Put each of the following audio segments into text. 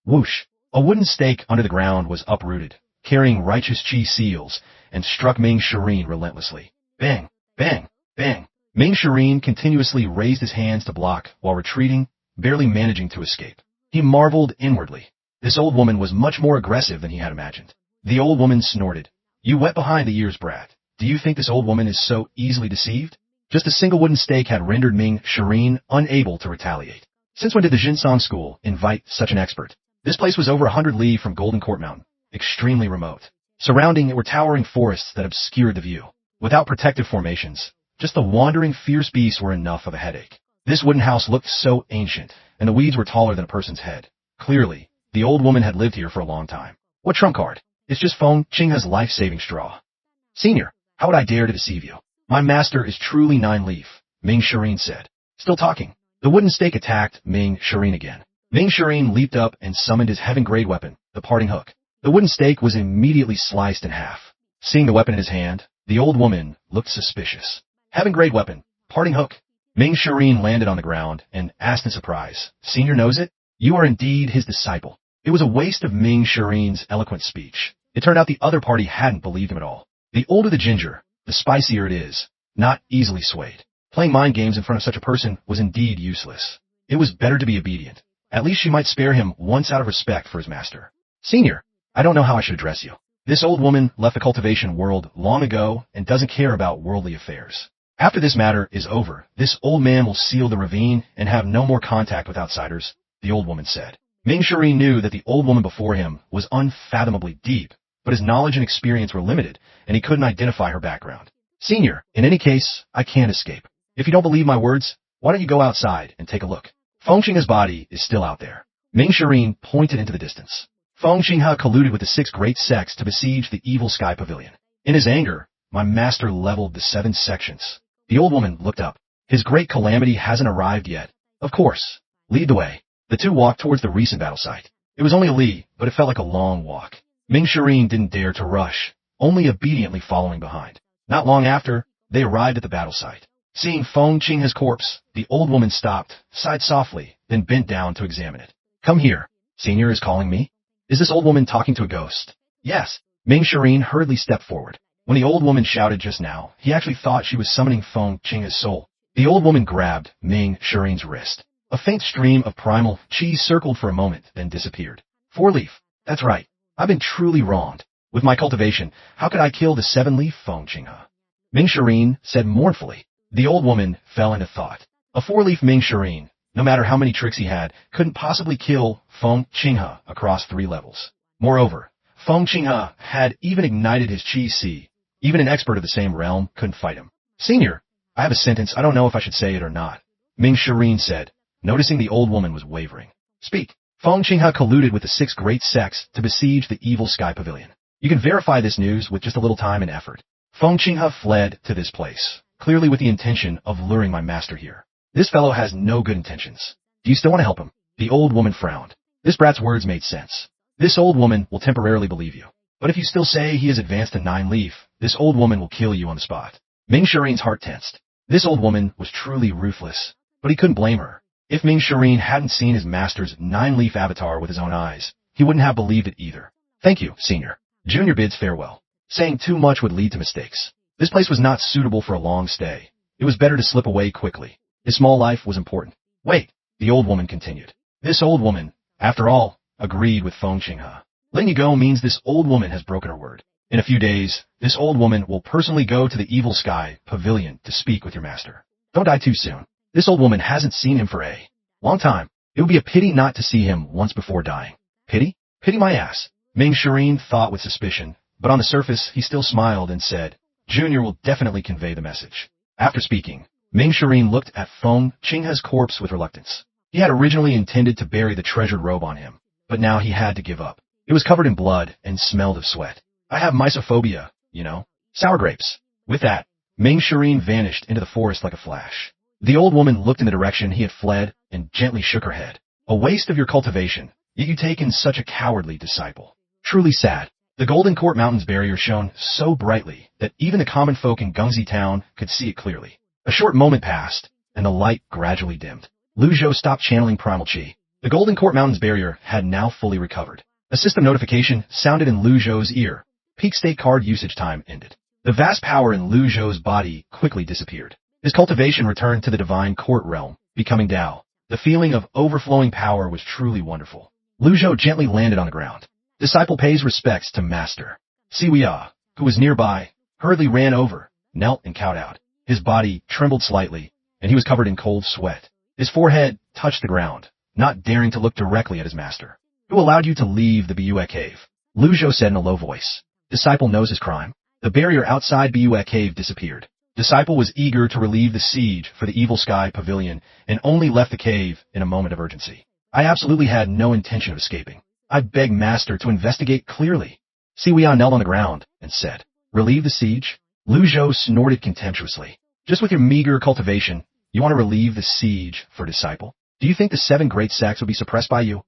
Whoosh! A wooden stake under the ground was uprooted, carrying righteous chi seals, and struck Ming Shireen relentlessly. Bang! Bang! Bang! Ming Shireen continuously raised his hands to block while retreating, barely managing to escape. He marveled inwardly. This old woman was much more aggressive than he had imagined. The old woman snorted. You wet behind the ears, brat. Do you think this old woman is so easily deceived? Just a single wooden stake had rendered Ming Shireen unable to retaliate. Since when did the Jinsong school invite such an expert? This place was over 100 li from Golden Court Mountain, extremely remote. Surrounding it were towering forests that obscured the view. Without protective formations, just the wandering fierce beasts were enough of a headache. This wooden house looked so ancient, and the weeds were taller than a person's head. Clearly, the old woman had lived here for a long time. What trump card? It's just Feng Qinghe's life-saving straw. Senior, how would I dare to deceive you? My master is truly 9 leaf, Ming Shireen said. Still talking. The wooden stake attacked Ming Shireen again. Ming Shireen leaped up and summoned his heaven-grade weapon, the parting hook. The wooden stake was immediately sliced in half. Seeing the weapon in his hand, the old woman looked suspicious. Heaven-grade weapon, parting hook. Ming Shireen landed on the ground and asked in surprise, Senior knows it? You are indeed his disciple. It was a waste of Ming Shireen's eloquent speech. It turned out the other party hadn't believed him at all. The older the ginger, the spicier it is, not easily swayed. Playing mind games in front of such a person was indeed useless. It was better to be obedient. At least she might spare him once out of respect for his master. Senior, I don't know how I should address you. This old woman left the cultivation world long ago and doesn't care about worldly affairs. After this matter is over, this old man will seal the ravine and have no more contact with outsiders, the old woman said. Ming Shireen knew that the old woman before him was unfathomably deep, but his knowledge and experience were limited, and he couldn't identify her background. Senior, in any case, I can't escape. If you don't believe my words, why don't you go outside and take a look? Feng Qinghe's body is still out there. Ming Shireen pointed into the distance. Feng Qinghe colluded with the 6 great sects to besiege the evil Sky Pavilion. In his anger, my master leveled the 7 sections. The old woman looked up. His great calamity hasn't arrived yet. Of course. Lead the way. The two walked towards the recent battle site. It was only a li, but it felt like a long walk. Ming Shireen didn't dare to rush, only obediently following behind. Not long after, they arrived at the battle site. Seeing Feng Qinghe's corpse, the old woman stopped, sighed softly, then bent down to examine it. Come here. Senior is calling me? Is this old woman talking to a ghost? Yes. Ming Shireen hurriedly stepped forward. When the old woman shouted just now, he actually thought she was summoning Feng Qinghe's soul. The old woman grabbed Ming Shireen's wrist. A faint stream of primal chi circled for a moment, then disappeared. 4-leaf. That's right. I've been truly wronged. With my cultivation, how could I kill the 7-leaf Feng Qinghe? Ming Shireen said mournfully. The old woman fell into thought. A 4-leaf Ming Shireen, no matter how many tricks he had, couldn't possibly kill Feng Qinghe across 3 levels. Moreover, Feng Qinghe had even ignited his chi si. Even an expert of the same realm couldn't fight him. Senior, I have a sentence. I don't know if I should say it or not. Ming Shireen said, noticing the old woman was wavering. Speak. Feng Qinghe colluded with the 6 great sects to besiege the evil Sky Pavilion. You can verify this news with just a little time and effort. Feng Qinghe fled to this place, clearly with the intention of luring my master here. This fellow has no good intentions. Do you still want to help him? The old woman frowned. This brat's words made sense. This old woman will temporarily believe you. But if you still say he has advanced to 9 leaf, this old woman will kill you on the spot. Ming Shireen's heart tensed. This old woman was truly ruthless, but he couldn't blame her. If Ming Shireen hadn't seen his master's 9-leaf avatar with his own eyes, he wouldn't have believed it either. Thank you, Senior. Junior bids farewell. Saying too much would lead to mistakes. This place was not suitable for a long stay. It was better to slip away quickly. His small life was important. Wait, the old woman continued. This old woman, after all, agreed with Feng Qinghe. Letting you go means this old woman has broken her word. In a few days, this old woman will personally go to the evil Sky Pavilion to speak with your master. Don't die too soon. This old woman hasn't seen him for a long time. It would be a pity not to see him once before dying. Pity? Pity my ass. Ming Shireen thought with suspicion, but on the surface he still smiled and said, Junior will definitely convey the message. After speaking, Ming Shireen looked at Feng Qinghe's corpse with reluctance. He had originally intended to bury the treasured robe on him, but now he had to give up. It was covered in blood and smelled of sweat. I have mysophobia, you know. Sour grapes. With that, Ming Shireen vanished into the forest like a flash. The old woman looked in the direction he had fled and gently shook her head. A waste of your cultivation, yet you take in such a cowardly disciple. Truly sad. The Golden Court Mountains barrier shone so brightly that even the common folk in Gungzi town could see it clearly. A short moment passed, and the light gradually dimmed. Lu Zhou stopped channeling primal chi. The Golden Court Mountains barrier had now fully recovered. A system notification sounded in Lu Zhou's ear. Peak state card usage time ended. The vast power in Lu Zhou's body quickly disappeared. His cultivation returned to the divine court realm, becoming Tao. The feeling of overflowing power was truly wonderful. Lu Zhou gently landed on the ground. Disciple pays respects to master. Siwia, who was nearby, hurriedly ran over, knelt and kowed out. His body trembled slightly, and he was covered in cold sweat. His forehead touched the ground, not daring to look directly at his master. Who allowed you to leave the Buet cave? Lu Zhou said in a low voice. Disciple knows his crime. The barrier outside Buet cave disappeared. Disciple was eager to relieve the siege for the evil Sky Pavilion and only left the cave in a moment of urgency. I absolutely had no intention of escaping. I begged master to investigate clearly. Siwia knelt on the ground and said, relieve the siege? Lu Zhou snorted contemptuously. Just with your meager cultivation, you want to relieve the siege for disciple? Do you think the 7 great sects would be suppressed by you?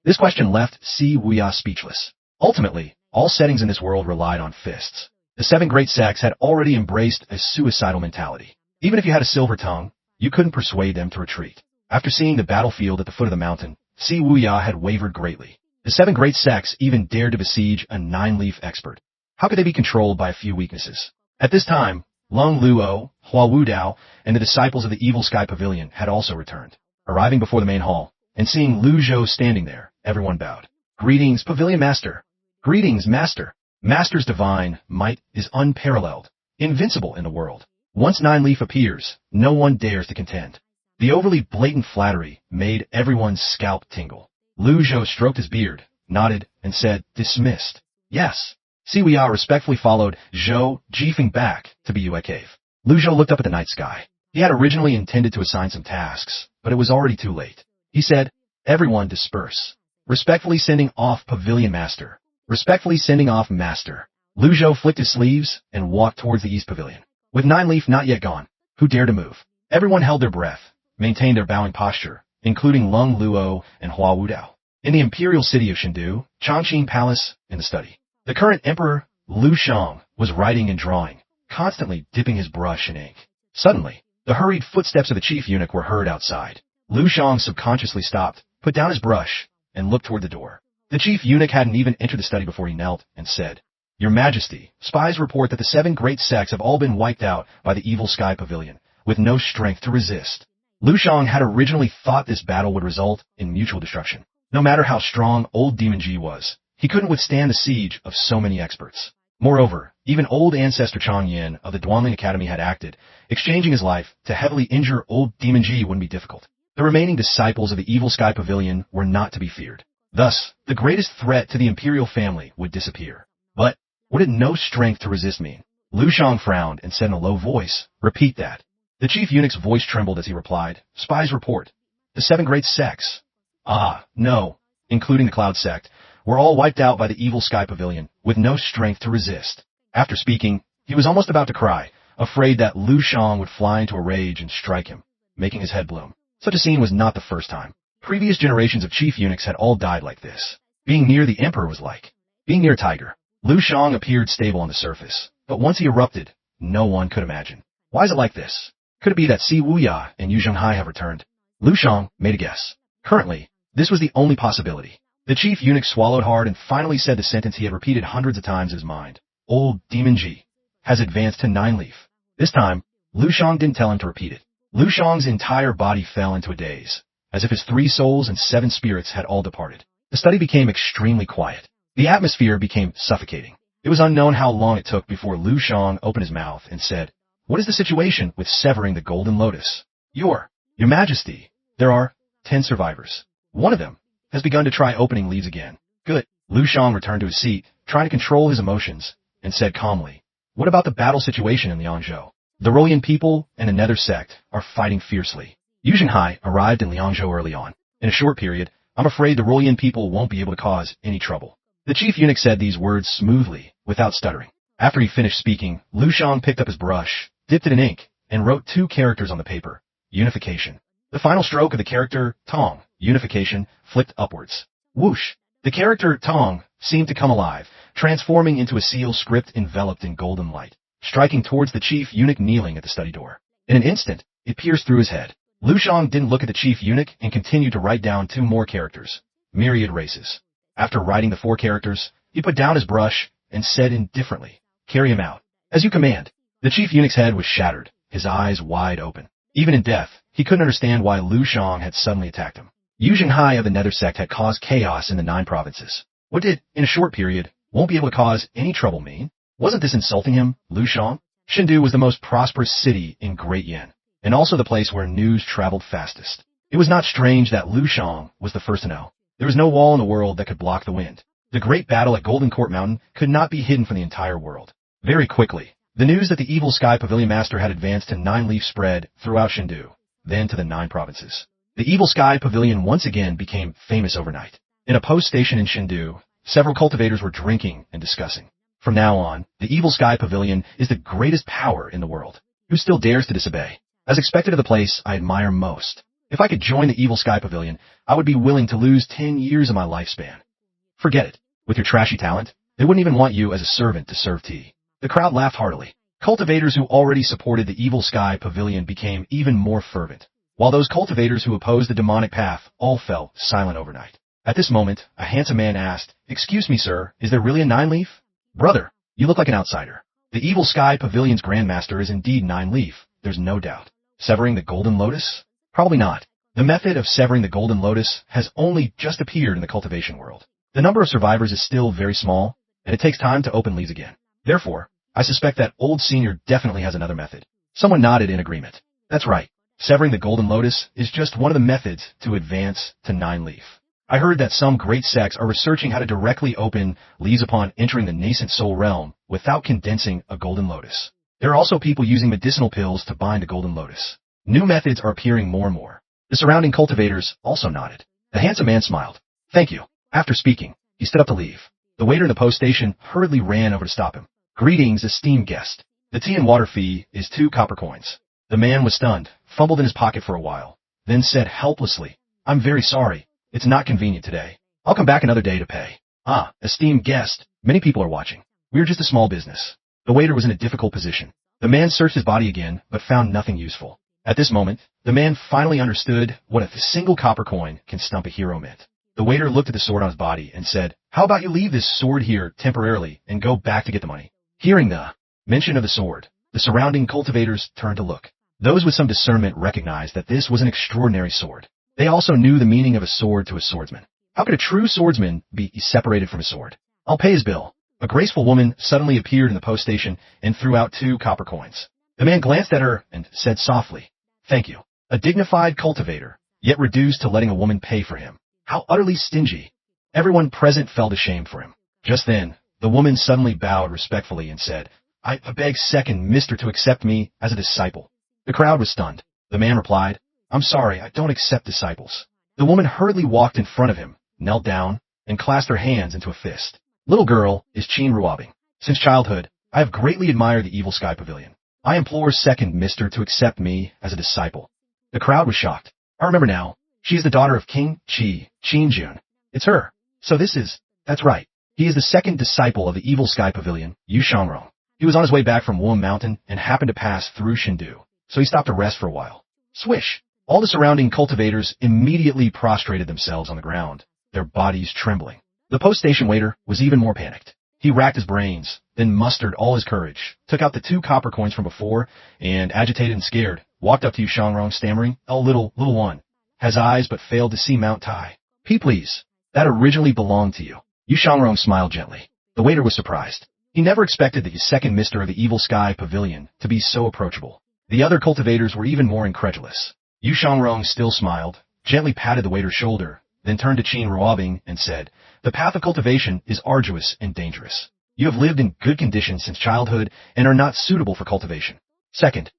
This question left Siwia speechless. Ultimately, all settings in this world relied on fists. The 7 great sects had already embraced a suicidal mentality. Even if you had a silver tongue, you couldn't persuade them to retreat. After seeing the battlefield at the foot of the mountain, Siwia had wavered greatly. The 7 great sects even dared to besiege a 9-leaf expert. How could they be controlled by a few weaknesses? At this time, Lung Luo, Hua Wudao, and the disciples of the evil Sky Pavilion had also returned. Arriving before the main hall, and seeing Lu Zhou standing there, everyone bowed. Greetings, Pavilion Master. Greetings, Master. Master's divine might is unparalleled, invincible in the world. Once 9-leaf appears, no one dares to contend. The overly blatant flattery made everyone's scalp tingle. Lu Zhou stroked his beard, nodded, and said, dismissed. Yes. Siwia respectfully followed Zhou, jeefing back to Buet Cave. Lu Zhou looked up at the night sky. He had originally intended to assign some tasks, but it was already too late. He said, everyone disperse. Respectfully sending off Pavilion Master. Respectfully sending off Master. Lu Zhou flicked his sleeves and walked towards the East Pavilion. With 9-leaf not yet gone, who dared to move? Everyone held their breath, maintained their bowing posture, including Lung Luo and Hua Wudao. In the Imperial city of Shindu, Changqing Palace, in the study, the current Emperor, Lu Shang, was writing and drawing, constantly dipping his brush in ink. Suddenly, the hurried footsteps of the chief eunuch were heard outside. Lu Shang subconsciously stopped, put down his brush, and looked toward the door. The chief eunuch hadn't even entered the study before he knelt and said, Your Majesty, spies report that the 7 great sects have all been wiped out by the evil Sky Pavilion, with no strength to resist. Lu Shang had originally thought this battle would result in mutual destruction. No matter how strong old Demon Ji was, he couldn't withstand the siege of so many experts. Moreover, even old ancestor Chang Yin of the Duanling Academy had acted, exchanging his life to heavily injure old Demon Ji wouldn't be difficult. The remaining disciples of the evil Sky Pavilion were not to be feared. Thus, the greatest threat to the Imperial family would disappear. But, what did no strength to resist mean? Lu Shang frowned and said in a low voice, Repeat that. The chief eunuch's voice trembled as he replied, Spies report. The 7 great sects. No, including the Cloud Sect, were all wiped out by the evil Sky Pavilion, with no strength to resist. After speaking, he was almost about to cry, afraid that Lu Shang would fly into a rage and strike him, making his head bloom. Such a scene was not the first time. Previous generations of chief eunuchs had all died like this. Being near the emperor was like being near a tiger. Lu Shang appeared stable on the surface, but once he erupted, no one could imagine. Why is it like this? Could it be that Si Wuya and Yu Zhenghai have returned? Lu Shang made a guess. Currently, this was the only possibility. The chief eunuch swallowed hard and finally said the sentence he had repeated hundreds of times in his mind. Old Demon Ji has advanced to 9-leaf. This time, Lu Shang didn't tell him to repeat it. Lu Shang's entire body fell into a daze, as if his 3 souls and 7 spirits had all departed. The study became extremely quiet. The atmosphere became suffocating. It was unknown how long it took before Lu Shang opened his mouth and said, What is the situation with severing the Golden Lotus? Your Majesty, there are 10 survivors. One of them has begun to try opening leaves again. Good. Lu Shang returned to his seat, trying to control his emotions, and said calmly, What about the battle situation in Liangzhou? The Rolian people and the Nether Sect are fighting fiercely. Yu Zhenghai arrived in Liangzhou early on. In a short period, I'm afraid the Rolian people won't be able to cause any trouble. The chief eunuch said these words smoothly, without stuttering. After he finished speaking, Lu Shang picked up his brush, dipped it in ink, and wrote 2 characters on the paper. Unification. The final stroke of the character, Tong, unification, flicked upwards. Whoosh! The character, Tong, seemed to come alive, transforming into a seal script enveloped in golden light, striking towards the chief eunuch kneeling at the study door. In an instant, it pierced through his head. Lu Shang didn't look at the chief eunuch and continued to write down 2 more characters. Myriad races. After writing the 4 characters, he put down his brush and said indifferently, "Carry him out." "As you command." The chief eunuch's head was shattered, his eyes wide open. Even in death, he couldn't understand why Lu Shang had suddenly attacked him. Yu Zhenghai of the Nether Sect had caused chaos in the 9 provinces. What did, in a short period, won't be able to cause any trouble mean? Wasn't this insulting him, Lu Shang? Shindu was the most prosperous city in Great Yin, and also the place where news traveled fastest. It was not strange that Lu Shang was the first to know. There was no wall in the world that could block the wind. The great battle at Golden Court Mountain could not be hidden from the entire world. Very quickly, the news that the evil Sky Pavilion Master had advanced to 9 leaf spread throughout Shindu, then to the 9 provinces. The evil Sky Pavilion once again became famous overnight. In a post station in Shindu, several cultivators were drinking and discussing. From now on, the evil Sky Pavilion is the greatest power in the world. Who still dares to disobey? As expected of the place I admire most. If I could join the evil Sky Pavilion, I would be willing to lose 10 years of my lifespan. Forget it. With your trashy talent, they wouldn't even want you as a servant to serve tea. The crowd laughed heartily. Cultivators who already supported the evil Sky Pavilion became even more fervent, while those cultivators who opposed the demonic path all fell silent overnight. At this moment, a handsome man asked, "Excuse me, sir, is there really a 9 leaf? Brother, you look like an outsider. The evil Sky Pavilion's Grandmaster is indeed 9 leaf, there's no doubt. Severing the Golden Lotus? Probably not. The method of severing the Golden Lotus has only just appeared in the cultivation world. The number of survivors is still very small, and it takes time to open leads again. Therefore, I suspect that old senior definitely has another method." Someone nodded in agreement. That's right. Severing the Golden Lotus is just one of the methods to advance to 9 leaf. I heard that some great sects are researching how to directly open leads upon entering the nascent soul realm without condensing a golden lotus. There are also people using medicinal pills to bind a golden lotus. New methods are appearing more and more. The surrounding cultivators also nodded. The handsome man smiled. "Thank you." After speaking, he stood up to leave. The waiter in the post station hurriedly ran over to stop him. "Greetings, esteemed guest. The tea and water fee is 2 copper coins." The man was stunned, fumbled in his pocket for a while, then said helplessly, "I'm very sorry. It's not convenient today. I'll come back another day to pay." "Ah, esteemed guest, many people are watching. We're just a small business." The waiter was in a difficult position. The man searched his body again, but found nothing useful. At this moment, the man finally understood what a single copper coin can stump a hero meant. The waiter looked at the sword on his body and said, "How about you leave this sword here temporarily and go back to get the money?" Hearing the mention of the sword, the surrounding cultivators turned to look. Those with some discernment recognized that this was an extraordinary sword. They also knew the meaning of a sword to a swordsman. How could a true swordsman be separated from a sword? "I'll pay his bill." A graceful woman suddenly appeared in the post station and threw out 2 copper coins. The man glanced at her and said softly, "Thank you." A dignified cultivator, yet reduced to letting a woman pay for him. How utterly stingy. Everyone present felt ashamed for him. Just then, the woman suddenly bowed respectfully and said, I beg second mister to accept me as a disciple." The crowd was stunned. The man replied, "I'm sorry, I don't accept disciples." The woman hurriedly walked in front of him, knelt down, and clasped her hands into a fist. "Little girl is Chin Ruabing. Since childhood, I have greatly admired the evil Sky Pavilion. I implore second mister to accept me as a disciple." The crowd was shocked. "I remember now. She is the daughter of King Qin Jun. It's her. So that's right. He is the second disciple of the evil Sky Pavilion, Yu Shangrong. He was on his way back from Wuam Mountain and happened to pass through Shindu, so he stopped to rest for a while." Swish! All the surrounding cultivators immediately prostrated themselves on the ground, their bodies trembling. The post station waiter was even more panicked. He racked his brains, then mustered all his courage, took out the 2 copper coins from before, and, agitated and scared, walked up to Yu Shangrong stammering, "Oh, little one. Has eyes but failed to see Mount Tai. Please. That originally belonged to you." Yu Shangrong smiled gently. The waiter was surprised. He never expected the second mister of the evil Sky Pavilion to be so approachable. The other cultivators were even more incredulous. Yu Shangrong still smiled, gently patted the waiter's shoulder, then turned to Chin Ruabing and said, "The path of cultivation is arduous and dangerous. You have lived in good conditions since childhood and are not suitable for cultivation. Second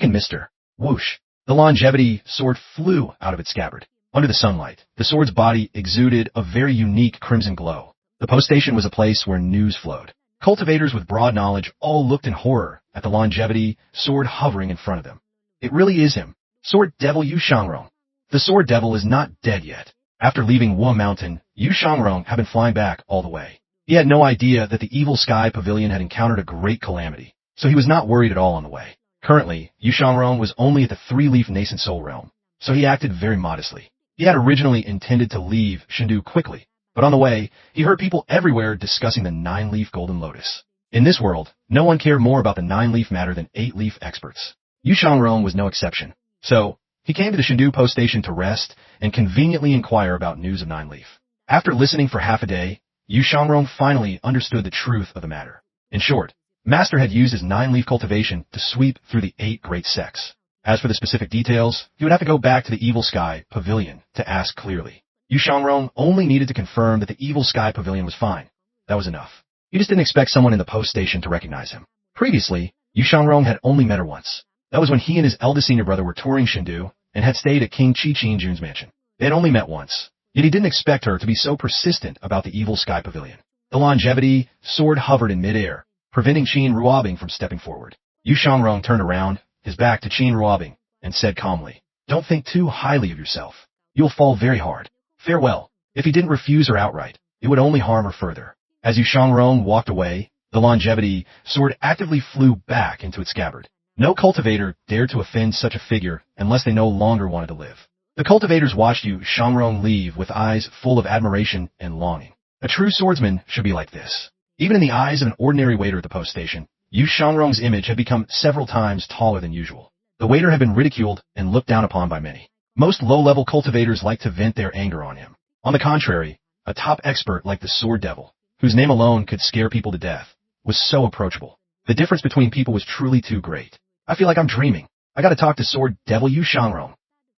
mister." Whoosh! The longevity sword flew out of its scabbard. Under the sunlight, the sword's body exuded a very unique crimson glow. The post station was a place where news flowed. Cultivators with broad knowledge all looked in horror at the longevity sword hovering in front of them. It really is him, Sword Devil Yu Shangrong. The Sword Devil is not dead yet. After leaving Wuam Mountain, Yu Shangrong had been flying back all the way. He had no idea that the evil Sky Pavilion had encountered a great calamity, so he was not worried at all on the way. Currently, Yu Shangrong was only at the 3-leaf nascent soul realm. so he acted very modestly. He had originally intended to leave Shindu quickly, but on the way, he heard people everywhere discussing the 9-leaf golden lotus. In this world, no one cared more about the 9-leaf matter than 8-leaf experts. Yu Shangrong was no exception. So, he came to the Shindu post station to rest and conveniently inquire about news of 9-leaf. After listening for half a day, Yu Shangrong finally understood the truth of the matter. In short, Master had used his 9-leaf cultivation to sweep through the 8 great sects. As for the specific details, he would have to go back to the Evil Sky Pavilion to ask clearly. Yu Shangrong only needed to confirm that the Evil Sky Pavilion was fine. That was enough. He just didn't expect someone in the post station to recognize him. Previously, Yu Shangrong had only met her once. That was when he and his eldest senior brother were touring Shindu and had stayed at King Qi-Qin-Jun's mansion. They had only met once, yet he didn't expect her to be so persistent about the Evil Sky Pavilion. The longevity sword hovered in midair, preventing Qin Ruobing from stepping forward. Yu Shangrong turned around, his back to Qin Ruobing, and said calmly, "Don't think too highly of yourself. You'll fall very hard. Farewell." If he didn't refuse her outright, it would only harm her further. As Yu Shangrong walked away, the longevity sword actively flew back into its scabbard. No cultivator dared to offend such a figure unless they no longer wanted to live. The cultivators watched Yu Shangrong leave with eyes full of admiration and longing. A true swordsman should be like this. Even in the eyes of an ordinary waiter at the post station, Yu Shangrong's image had become several times taller than usual. The waiter had been ridiculed and looked down upon by many. Most low-level cultivators like to vent their anger on him. On the contrary, a top expert like the Sword Devil, whose name alone could scare people to death, was so approachable. The difference between people was truly too great. I feel like I'm dreaming. I gotta talk to Sword Devil Yu Shangrong.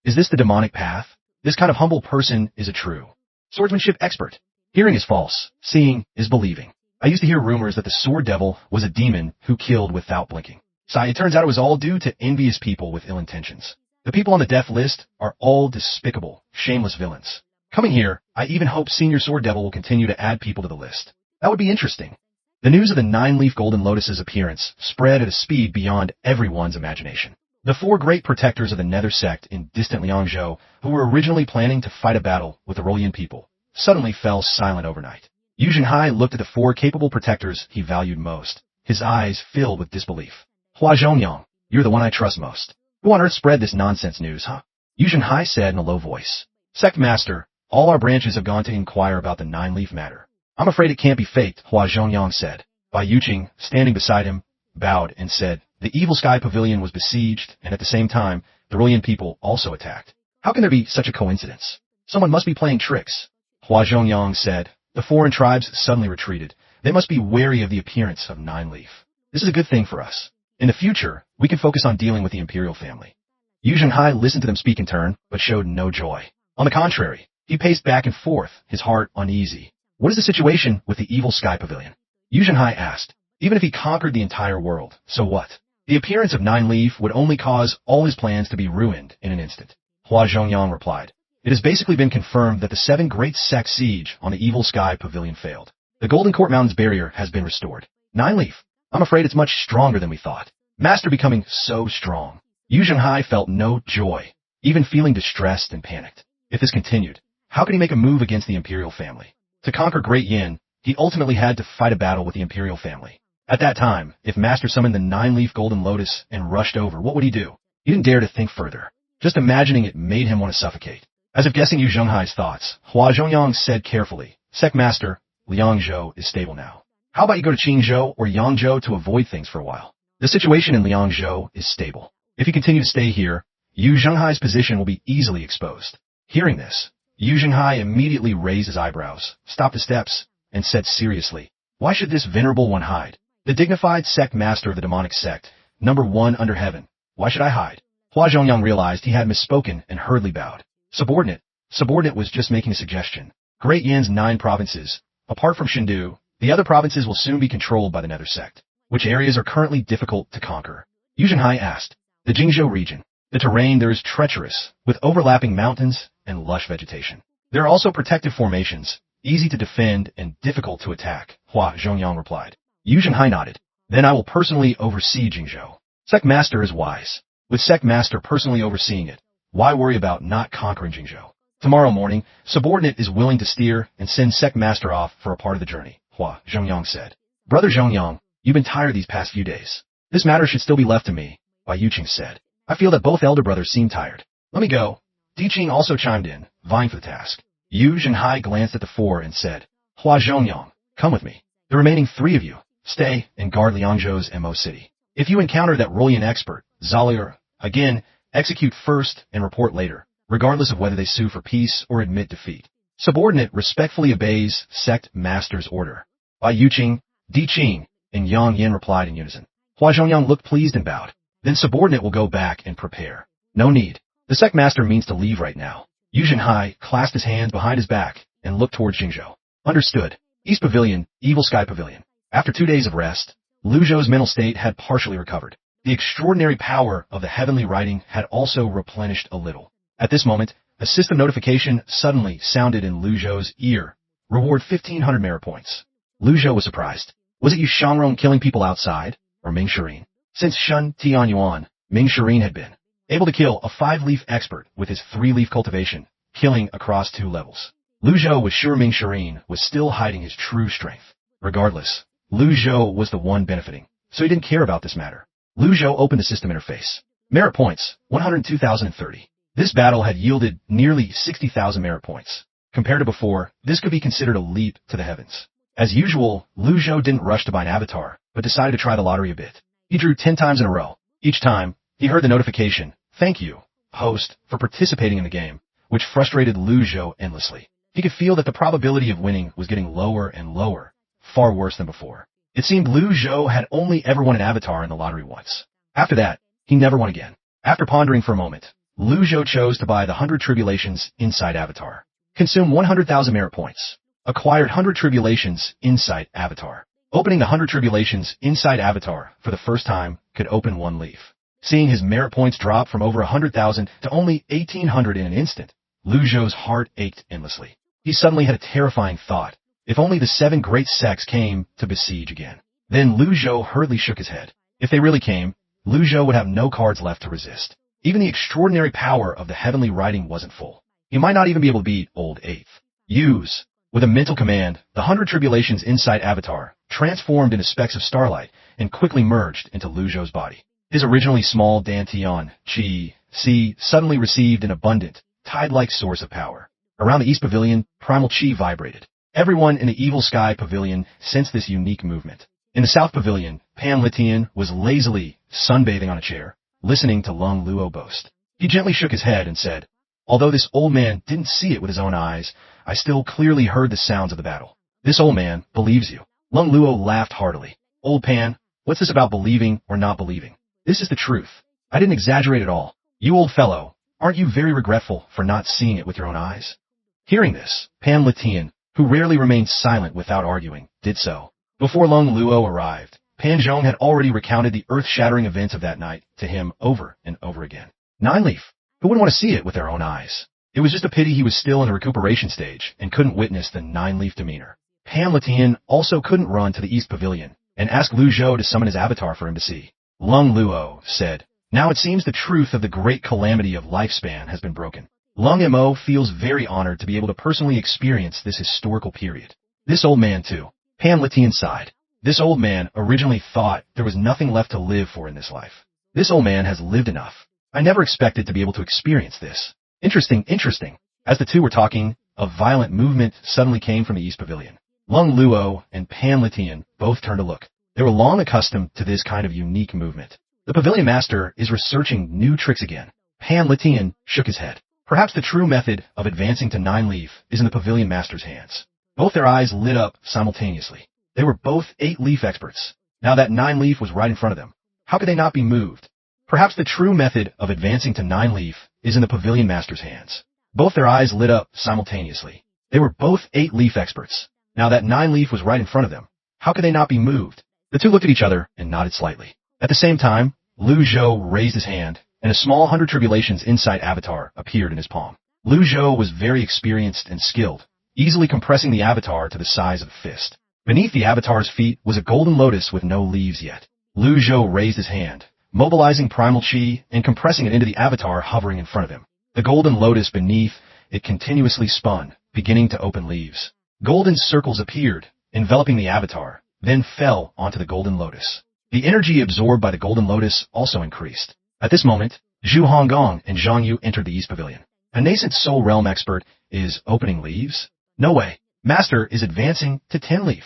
Is this the demonic path? This kind of humble person is a true swordsmanship expert. Hearing is false. Seeing is believing. I used to hear rumors that the Sword Devil was a demon who killed without blinking. It turns out it was all due to envious people with ill intentions. The people on the death list are all despicable, shameless villains. Coming here, I even hope Senior Sword Devil will continue to add people to the list. That would be interesting. The news of the 9-leaf golden lotus's appearance spread at a speed beyond everyone's imagination. The 4 great protectors of the Nether Sect in distant Liangzhou, who were originally planning to fight a battle with the Rolian people, suddenly fell silent overnight. Yu Zhenhai looked at the 4 capable protectors he valued most, his eyes filled with disbelief. "Hua Zhongyang, you're the one I trust most. Who on earth spread this nonsense news, huh?" Yu Zhenhai said in a low voice. "Sect Master, all our branches have gone to inquire about the 9-leaf matter. I'm afraid it can't be faked," Hua Zhongyang said. Bai Yuqing, standing beside him, bowed and said, "The Evil Sky Pavilion was besieged, and at the same time, the Rolian people also attacked. How can there be such a coincidence? Someone must be playing tricks." Hua Zhongyang said, "The foreign tribes suddenly retreated. They must be wary of the appearance of 9-leaf. This is a good thing for us. In the future, we can focus on dealing with the Imperial family." Yu Zhenhai listened to them speak in turn, but showed no joy. On the contrary, he paced back and forth, his heart uneasy. What is the situation with the Evil Sky Pavilion? Yu Zhenhai asked. Even if he conquered the entire world, so what? The appearance of 9-leaf would only cause all his plans to be ruined in an instant. Hua Zhongyang replied. It has basically been confirmed that the 7 great sect siege on the Evil Sky Pavilion failed. The Golden Court Mountains barrier has been restored. 9-leaf, I'm afraid it's much stronger than we thought. Master becoming so strong. Yu Zhenhai felt no joy, even feeling distressed and panicked. If this continued, how could he make a move against the Imperial family? To conquer Great Yin, he ultimately had to fight a battle with the Imperial family. At that time, if Master summoned the 9-leaf golden lotus and rushed over, what would he do? He didn't dare to think further. Just imagining it made him want to suffocate. As if guessing Yu Zhenhai's thoughts, Hua Zhongyang said carefully, Sect Master, Liangzhou is stable now. How about you go to Qingzhou or Yangzhou to avoid things for a while? The situation in Liangzhou is stable. If you continue to stay here, Yu Zhenhai's position will be easily exposed. Hearing this, Yu Zhenhai immediately raised his eyebrows, stopped the steps, and said seriously, why should this venerable one hide? The dignified sect master of the demonic sect, number 1 under heaven. Why should I hide? Hua Zhongyang realized he had misspoken and hurriedly bowed. Subordinate. Subordinate was just making a suggestion. Great Yan's 9 provinces. Apart from Shindu, the other provinces will soon be controlled by the Nether Sect. Which areas are currently difficult to conquer? Yu Zhenhai asked. The Jingzhou region. The terrain there is treacherous, with overlapping mountains and lush vegetation. There are also protective formations, easy to defend and difficult to attack, Hua Zhongyang replied. Yu Zhenhai nodded. Then I will personally oversee Jingzhou. Sect Master is wise. With Sect Master personally overseeing it, why worry about not conquering Jingzhou? Tomorrow morning, Subordinate is willing to steer and send Sect Master off for a part of the journey, Hua Zhongyang said. Brother Zhongyang, you've been tired these past few days. This matter should still be left to me, Bai Yuqing said. I feel that both elder brothers seem tired. Let me go. Diqing also chimed in, vying for the task. Yu Zhenhai glanced at the four and said, Hua Zhongyang, come with me. The remaining three of you, stay and guard Liangzhou's Mo City. If you encounter that Rolian expert, Zalier, again, execute first and report later, regardless of whether they sue for peace or admit defeat. Subordinate respectfully obeys sect master's order. Bai Yuqing, Diqing, and Yang Yin replied in unison. Hua Zhongyang looked pleased and bowed. Then subordinate will go back and prepare. No need. The sect master means to leave right now. Yu Zhenhai clasped his hands behind his back and looked towards Jingzhou. Understood. East Pavilion, Evil Sky Pavilion. After 2 days of rest, Lu Zhou's mental state had partially recovered. The extraordinary power of the heavenly writing had also replenished a little. At this moment, a system notification suddenly sounded in Lu Zhou's ear. Reward 1,500 merit points. Lu Zhou was surprised. Was it Rong killing people outside, or Ming Shireen? Since Shun Tianyuan, Ming Shireen had been able to kill a 5-leaf expert with his 3-leaf cultivation, killing across 2 levels. Lu Zhou was sure Ming Shireen was still hiding his true strength. Regardless, Lu Zhou was the one benefiting, so he didn't care about this matter. Lu Zhou opened the system interface. Merit points, 102,030. This battle had yielded nearly 60,000 merit points. Compared to before, this could be considered a leap to the heavens. As usual, Lu Zhou didn't rush to buy an avatar, but decided to try the lottery a bit. He drew 10 times in a row. Each time, he heard the notification, "Thank you, host, for participating in the game," which frustrated Lu Zhou endlessly. He could feel that the probability of winning was getting lower and lower, far worse than before. It seemed Lu Zhou had only ever won an avatar in the lottery once. After that, he never won again. After pondering for a moment, Lu Zhou chose to buy the 100 Tribulations Insight Avatar. Consume 100,000 merit points. Acquired 100 Tribulations Insight Avatar. Opening the 100 Tribulations Insight Avatar for the first time could open 1 leaf. Seeing his merit points drop from over 100,000 to only 1,800 in an instant, Lu Zhou's heart ached endlessly. He suddenly had a terrifying thought. If only the 7 great sects came to besiege again. Then Lu Zhou hurriedly shook his head. If they really came, Lu Zhou would have no cards left to resist. Even the extraordinary power of the heavenly writing wasn't full. He might not even be able to beat Old Eighth. Use. With a mental command, the 100 Tribulations Insight Avatar transformed into specks of starlight and quickly merged into Lu Zhou's body. His originally small Dantian, Qi, suddenly received an abundant, tide-like source of power. Around the East Pavilion, primal Qi vibrated. Everyone in the Evil Sky Pavilion sensed this unique movement. In the South Pavilion, Pan Litian was lazily sunbathing on a chair, listening to Lung Luo boast. He gently shook his head and said, "Although this old man didn't see it with his own eyes, I still clearly heard the sounds of the battle. This old man believes you." Lung Luo laughed heartily. "Old Pan, what's this about believing or not believing? This is the truth. I didn't exaggerate at all. You old fellow, aren't you very regretful for not seeing it with your own eyes?" Hearing this, Pan Litian, who rarely remained silent without arguing, did so. Before Lung Luo arrived, Pan Zhong had already recounted the earth-shattering events of that night to him over and over again. 9-leaf. Who wouldn't want to see it with their own eyes? It was just a pity he was still in the recuperation stage and couldn't witness the 9-leaf demeanor. Pan Litian also couldn't run to the East Pavilion and ask Lu Zhou to summon his avatar for him to see. Lung Luo said, "Now it seems the truth of the great calamity of lifespan has been broken. Lung Mo feels very honored to be able to personally experience this historical period." This old man too. Pan Litian sighed. This old man originally thought there was nothing left to live for in this life. This old man has lived enough. I never expected to be able to experience this. Interesting. As the two were talking, a violent movement suddenly came from the East Pavilion. Lung Luo and Pan Litian both turned to look. They were long accustomed to this kind of unique movement. The Pavilion Master is researching new tricks again. Pan Litian shook his head. Perhaps the true method of advancing to 9-leaf is in the Pavilion Master's hands. Both their eyes lit up simultaneously. They were both 8-leaf experts. Now that 9-leaf was right in front of them, how could they not be moved? Perhaps the true method of advancing to 9-leaf is in the Pavilion Master's hands. Both their eyes lit up simultaneously. They were both 8-leaf experts. Now that 9-leaf was right in front of them, how could they not be moved? The two looked at each other and nodded slightly. At the same time, Lu Zhou raised his hand, and a small 100 Tribulations Insight Avatar appeared in his palm. Lu Zhou was very experienced and skilled, easily compressing the avatar to the size of a fist. Beneath the avatar's feet was a golden lotus with no leaves yet. Lu Zhou raised his hand, mobilizing primal Qi and compressing it into the avatar hovering in front of him. The golden lotus beneath it continuously spun, beginning to open leaves. Golden circles appeared, enveloping the avatar, then fell onto the golden lotus. The energy absorbed by the golden lotus also increased. At this moment, Zhu Honggong and Zhang Yu entered the East Pavilion. A nascent soul realm expert is opening leaves? No way. Master is advancing to 10 leaf.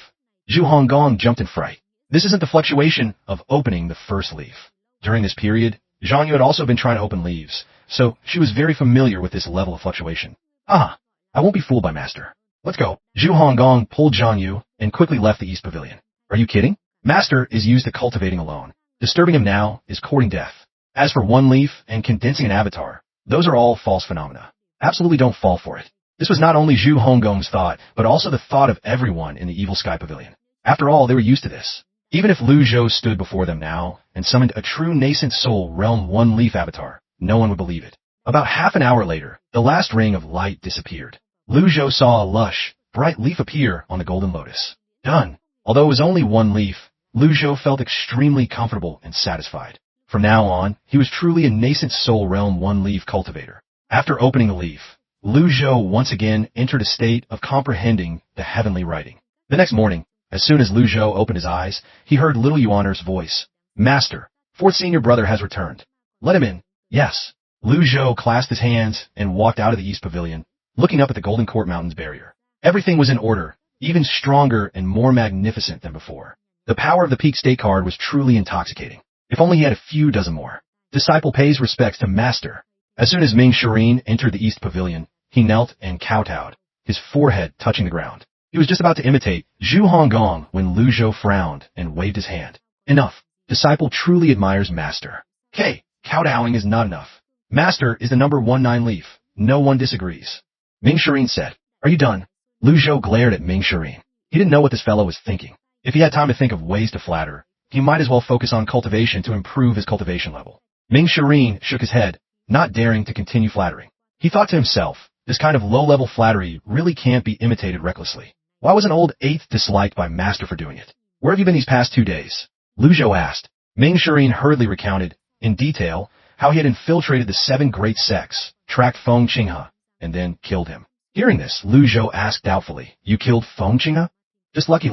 Zhu Honggong jumped in fright. This isn't the fluctuation of opening the first leaf. During this period, Zhang Yu had also been trying to open leaves, so she was very familiar with this level of fluctuation. Ah, I won't be fooled by Master. Let's go. Zhu Honggong pulled Zhang Yu and quickly left the East Pavilion. Are you kidding? Master is used to cultivating alone. Disturbing him now is courting death. As for one leaf and condensing an avatar, those are all false phenomena. Absolutely don't fall for it. This was not only Zhu Honggong's thought, but also the thought of everyone in the evil Sky Pavilion. After all, they were used to this. Even if Lu Zhou stood before them now and summoned a true nascent soul realm one-leaf avatar, no one would believe it. About half an hour later, the last ring of light disappeared. Lu Zhou saw a lush, bright leaf appear on the golden lotus. Done. Although it was only one leaf, Lu Zhou felt extremely comfortable and satisfied. From now on, he was truly a nascent soul realm one-leaf cultivator. After opening the leaf, Lu Zhou once again entered a state of comprehending the heavenly writing. The next morning, as soon as Lu Zhou opened his eyes, he heard little Yuaner's voice. Master, fourth senior brother has returned. Let him in. Yes. Lu Zhou clasped his hands and walked out of the East Pavilion, looking up at the Golden Court Mountains barrier. Everything was in order, even stronger and more magnificent than before. The power of the Peak State card was truly intoxicating. If only he had a few dozen more. Disciple pays respects to Master. As soon as Ming Shireen entered the East Pavilion, he knelt and kowtowed, his forehead touching the ground. He was just about to imitate Zhu Honggong when Lu Zhou frowned and waved his hand. Enough. Disciple truly admires Master. Kowtowing is not enough. Master is the number 19 leaf. No one disagrees. Ming Shireen said, Are you done? Lu Zhou glared at Ming Shireen. He didn't know what this fellow was thinking. If he had time to think of ways to flatter, he might as well focus on cultivation to improve his cultivation level. Ming Shireen shook his head, not daring to continue flattering. He thought to himself, this kind of low-level flattery really can't be imitated recklessly. Why was an old 8th disliked by Master for doing it? Where have you been these past 2 days? Lu Zhou asked. Ming Shireen hurriedly recounted, in detail, how he had infiltrated the 7 great sects, tracked Feng Qinghe, and then killed him. Hearing this, Lu Zhou asked doubtfully, You killed Feng Qinghe? Just lucky.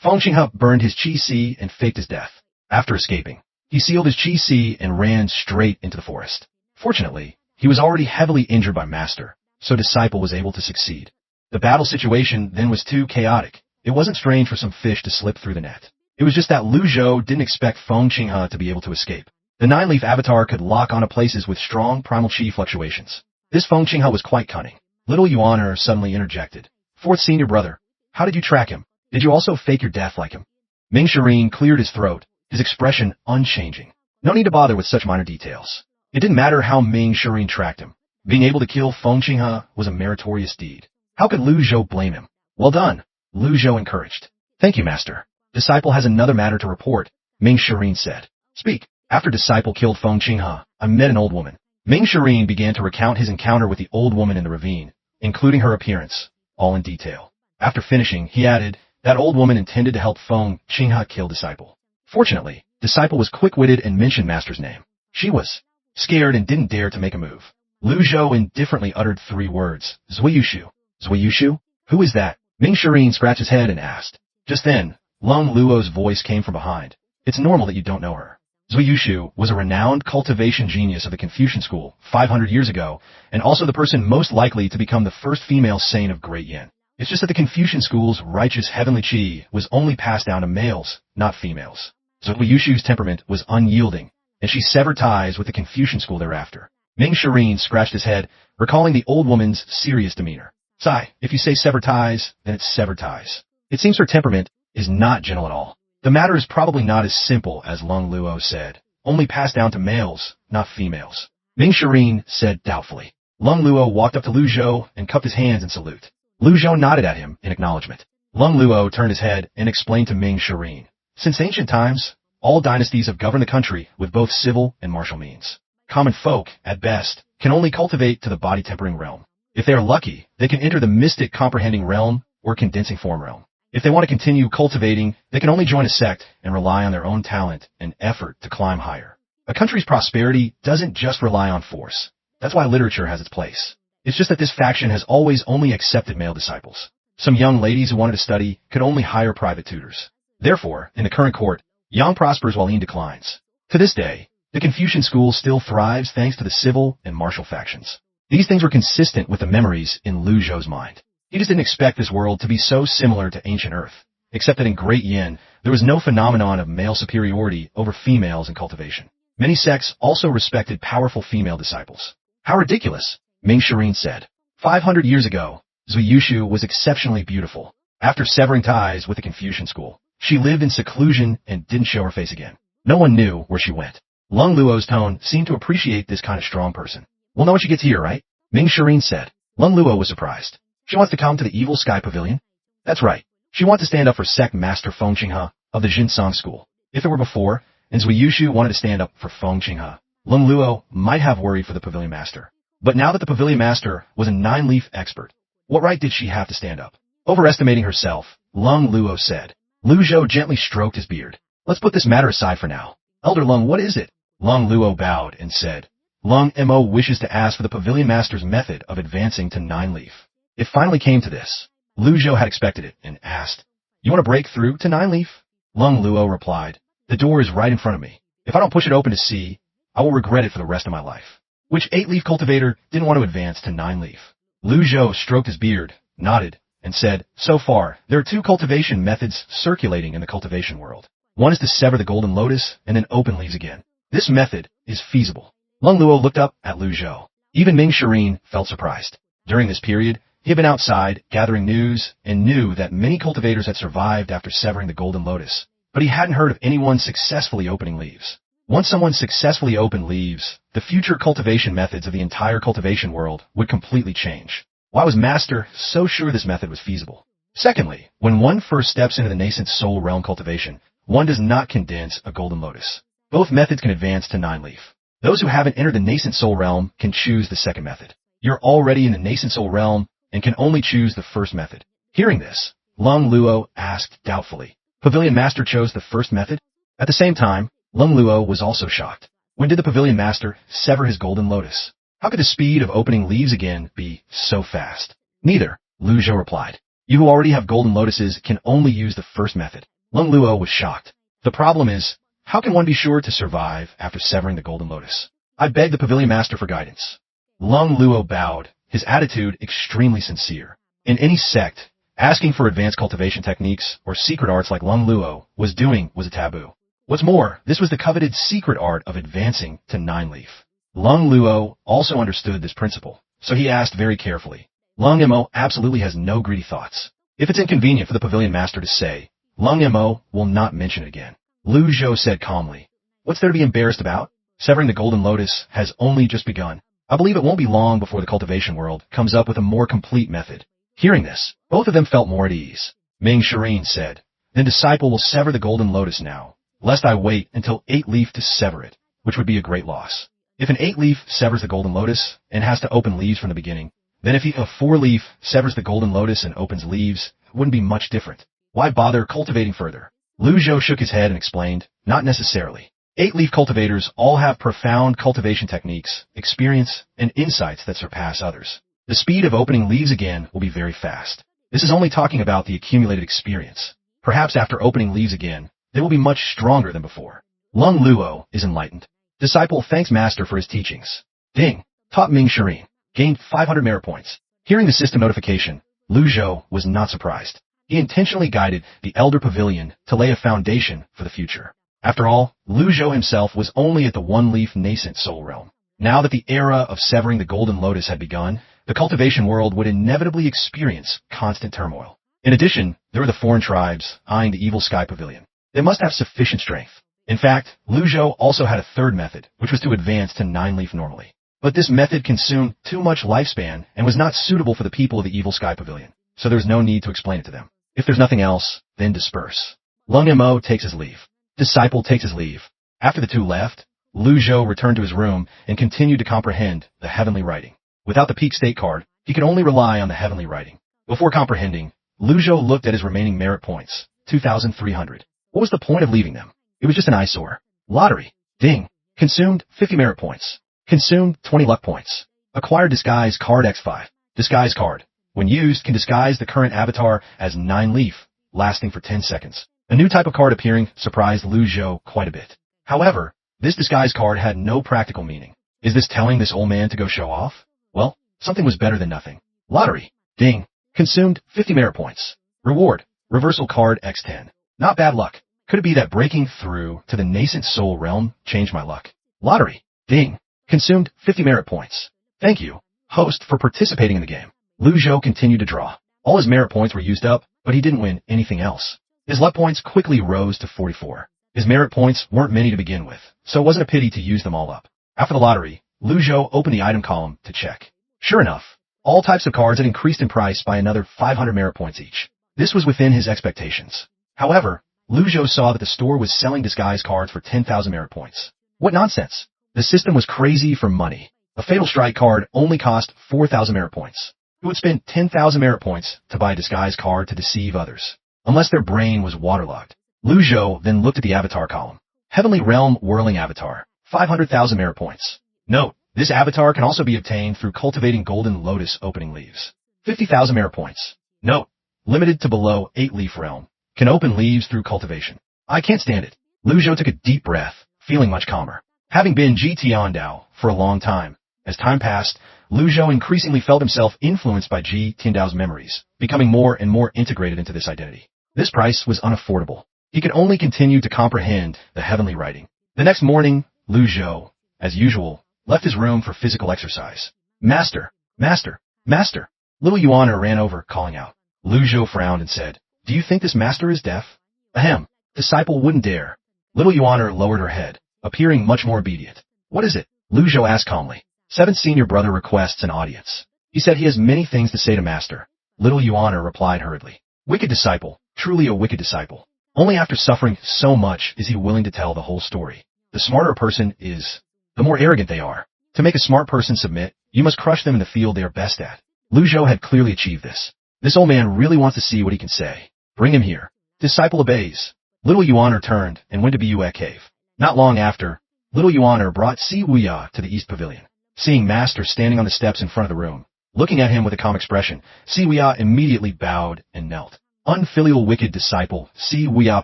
Feng Qinghe burned his Qi-Si and faked his death. After escaping, he sealed his Qi-Si and ran straight into the forest. Fortunately, he was already heavily injured by Master, so Disciple was able to succeed. The battle situation then was too chaotic. It wasn't strange for some fish to slip through the net. It was just that Lu Zhou didn't expect Feng Qinghe to be able to escape. The 9-leaf avatar could lock onto places with strong primal chi fluctuations. This Feng Qinghe was quite cunning. Little Yuaner suddenly interjected. Fourth senior brother, how did you track him? Did you also fake your death like him? Ming Shireen cleared his throat, his expression unchanging. No need to bother with such minor details. It didn't matter how Ming Shireen tracked him. Being able to kill Feng Qinghe was a meritorious deed. How could Lu Zhou blame him? Well done, Lu Zhou encouraged. Thank you, Master. Disciple has another matter to report, Ming Shireen said. Speak. After Disciple killed Feng Qinghe, I met an old woman. Ming Shireen began to recount his encounter with the old woman in the ravine, including her appearance, all in detail. After finishing, he added, that old woman intended to help Feng Qinghe kill Disciple. Fortunately, Disciple was quick-witted and mentioned Master's name. She was scared and didn't dare to make a move. Lu Zhou indifferently uttered 3 words, Zui Yushu. Zui Yushu? Who is that? Ming Shireen scratched his head and asked. Just then, Lung Luo's voice came from behind. It's normal that you don't know her. Zui Yushu was a renowned cultivation genius of the Confucian school 500 years ago, and also the person most likely to become the first female saint of Great Yin. It's just that the Confucian school's righteous heavenly chi was only passed down to males, not females. Zui Yushu's temperament was unyielding, and she severed ties with the Confucian school thereafter. Ming Shireen scratched his head, recalling the old woman's serious demeanor. Sigh, if you say severed ties, then it's severed ties. It seems her temperament is not gentle at all. The matter is probably not as simple as Lung Luo said, only passed down to males, not females. Ming Shireen said doubtfully. Lung Luo walked up to Lu Zhou and cupped his hands in salute. Lu Zhou nodded at him in acknowledgement. Lung Luo turned his head and explained to Ming Shireen. Since ancient times, all dynasties have governed the country with both civil and martial means. Common folk, at best, can only cultivate to the body-tempering realm. If they are lucky, they can enter the mystic comprehending realm or condensing form realm. If they want to continue cultivating, they can only join a sect and rely on their own talent and effort to climb higher. A country's prosperity doesn't just rely on force. That's why literature has its place. It's just that this faction has always only accepted male disciples. Some young ladies who wanted to study could only hire private tutors. Therefore, in the current court, Yang prospers while Yin declines. To this day, the Confucian school still thrives thanks to the civil and martial factions. These things were consistent with the memories in Lu Zhou's mind. He just didn't expect this world to be so similar to ancient Earth, except that in Great Yin, there was no phenomenon of male superiority over females in cultivation. Many sects also respected powerful female disciples. How ridiculous, Ming Shireen said. 500 years ago, Zui Yushu was exceptionally beautiful. After severing ties with the Confucian school, she lived in seclusion and didn't show her face again. No one knew where she went. Lung Luo's tone seemed to appreciate this kind of strong person. We'll know when she gets here, right? Ming Shireen said. Lung Luo was surprised. She wants to come to the evil Sky Pavilion? That's right. She wants to stand up for sect master Feng Qinghe of the Jinsong school. If it were before, and Zui Yushu wanted to stand up for Feng Qinghe, Lung Luo might have worried for the pavilion master. But now that the pavilion master was a nine-leaf expert, what right did she have to stand up? Overestimating herself, Lung Luo said. Lu Zhou gently stroked his beard. Let's put this matter aside for now. Elder Lung, what is it? Lung Luo bowed and said, Lung Mo wishes to ask for the pavilion master's method of advancing to nine-leaf. It finally came to this. Lu Zhou had expected it and asked, You want to break through to nine-leaf? Lung Luo replied, The door is right in front of me. If I don't push it open to see, I will regret it for the rest of my life. Which eight-leaf cultivator didn't want to advance to nine-leaf? Lu Zhou stroked his beard, nodded, and said, So far, there are two cultivation methods circulating in the cultivation world. One is to sever the golden lotus and then open leaves again. This method is feasible. Lung Luo looked up at Lu Zhou. Even Ming Shireen felt surprised. During this period, he had been outside, gathering news, and knew that many cultivators had survived after severing the golden lotus. But he hadn't heard of anyone successfully opening leaves. Once someone successfully opened leaves, the future cultivation methods of the entire cultivation world would completely change. Why was Master so sure this method was feasible? Secondly, when one first steps into the nascent soul realm cultivation, one does not condense a golden lotus. Both methods can advance to nine-leaf. Those who haven't entered the nascent soul realm can choose the second method. You're already in the nascent soul realm and can only choose the first method. Hearing this, Lung Luo asked doubtfully, Pavilion Master chose the first method? At the same time, Lung Luo was also shocked. When did the Pavilion Master sever his golden lotus? How could the speed of opening leaves again be so fast? Neither, Lu Zhou replied. You who already have golden lotuses can only use the first method. Lung Luo was shocked. The problem is, how can one be sure to survive after severing the golden lotus? I beg the Pavilion Master for guidance. Lung Luo bowed, his attitude extremely sincere. In any sect, asking for advanced cultivation techniques or secret arts like Lung Luo was a taboo. What's more, this was the coveted secret art of advancing to nine-leaf. Lung Luo also understood this principle, so he asked very carefully. Lung Mo absolutely has no greedy thoughts. If it's inconvenient for the Pavilion Master to say, Lung Mo will not mention it again. Lu Zhou said calmly, What's there to be embarrassed about? Severing the golden lotus has only just begun. I believe it won't be long before the cultivation world comes up with a more complete method. Hearing this, both of them felt more at ease. Ming Shireen said, Then disciple will sever the golden lotus now, lest I wait until eight-leaf to sever it, which would be a great loss. If an eight-leaf severs the golden lotus and has to open leaves from the beginning, then if a four-leaf severs the golden lotus and opens leaves, it wouldn't be much different. Why bother cultivating further? Lu Zhou shook his head and explained, Not necessarily. Eight-leaf cultivators all have profound cultivation techniques, experience, and insights that surpass others. The speed of opening leaves again will be very fast. This is only talking about the accumulated experience. Perhaps after opening leaves again, they will be much stronger than before. Lung Luo is enlightened. Disciple thanks Master for his teachings. Ding! Top Ming Shireen. Gained 500 merit points. Hearing the system notification, Lu Zhou was not surprised. He intentionally guided the Elder Pavilion to lay a foundation for the future. After all, Lu Zhou himself was only at the one-leaf nascent soul realm. Now that the era of severing the golden lotus had begun, the cultivation world would inevitably experience constant turmoil. In addition, there were the foreign tribes eyeing the evil Sky Pavilion. They must have sufficient strength. In fact, Lu Zhou also had a third method, which was to advance to nine-leaf normally. But this method consumed too much lifespan and was not suitable for the people of the evil Sky Pavilion, so there was no need to explain it to them. If there's nothing else, then disperse. Lung Mo takes his leave. Disciple takes his leave. After the two left, Lu Zhou returned to his room and continued to comprehend the heavenly writing. Without the peak state card, he could only rely on the heavenly writing. Before comprehending, Lu Zhou looked at his remaining merit points, 2,300. What was the point of leaving them? It was just an eyesore. Lottery. Ding. Consumed 50 merit points. Consumed 20 luck points. Acquired disguise card X5. Disguise card, when used, can disguise the current avatar as nine-leaf, lasting for 10 seconds. A new type of card appearing surprised Lu Zhou quite a bit. However, this disguise card had no practical meaning. Is this telling this old man to go show off? Well, Something was better than nothing. Lottery. Ding. Consumed 50 merit points. Reward. Reversal card X10. Not bad luck. Could it be that breaking through to the nascent soul realm changed my luck? Lottery. Ding. Consumed 50 merit points. Thank you, host, for participating in the game. Zhou continued to draw. All his merit points were used up, but he didn't win anything else. His luck points quickly rose to 44. His merit points weren't many to begin with, so it wasn't a pity to use them all up. After the lottery, Zhou opened the item column to check. Sure enough, all types of cards had increased in price by another 500 merit points each. This was within his expectations. However, Zhou saw that the store was selling disguise cards for 10,000 merit points. What nonsense! The system was crazy for money. A Fatal Strike card only cost 4,000 merit points. Who would spend 10,000 merit points to buy a disguise card to deceive others? Unless their brain was waterlogged. Zhou then looked at the avatar column. Heavenly Realm Whirling Avatar. 500,000 merit points. Note, this avatar can also be obtained through cultivating Golden Lotus opening leaves. 50,000 merit points. Note, limited to below 8 leaf realm. Can open leaves through cultivation. I can't stand it. Zhou took a deep breath, feeling much calmer. Having been GT Tiandao for a long time, as time passed, Zhou increasingly felt himself influenced by G Tiandao's memories, becoming more and more integrated into this identity. This price was unaffordable. He could only continue to comprehend the heavenly writing. The next morning, Zhou, as usual, left his room for physical exercise. Master, master, master. Little Yuan ran over, calling out. Zhou frowned and said, "Do you think this master is deaf?" Ahem. Disciple wouldn't dare. Little Yuan lowered her head, appearing much more obedient. What is it? Zhou asked calmly. 7th senior brother requests an audience. He said he has many things to say to master. Little Yuan replied hurriedly. Wicked disciple, truly a wicked disciple. Only after suffering so much is he willing to tell the whole story. The smarter a person is, the more arrogant they are. To make a smart person submit, you must crush them in the field they are best at. Zhou had clearly achieved this. This old man really wants to see what he can say. Bring him here. Disciple obeys. Little Yuan turned and went to Bua Cave. Not long after, Little Yuan brought Si Wuya to the East Pavilion. Seeing master standing on the steps in front of the room, looking at him with a calm expression, Si Wuya immediately bowed and knelt. Unfilial wicked disciple, Si Wuya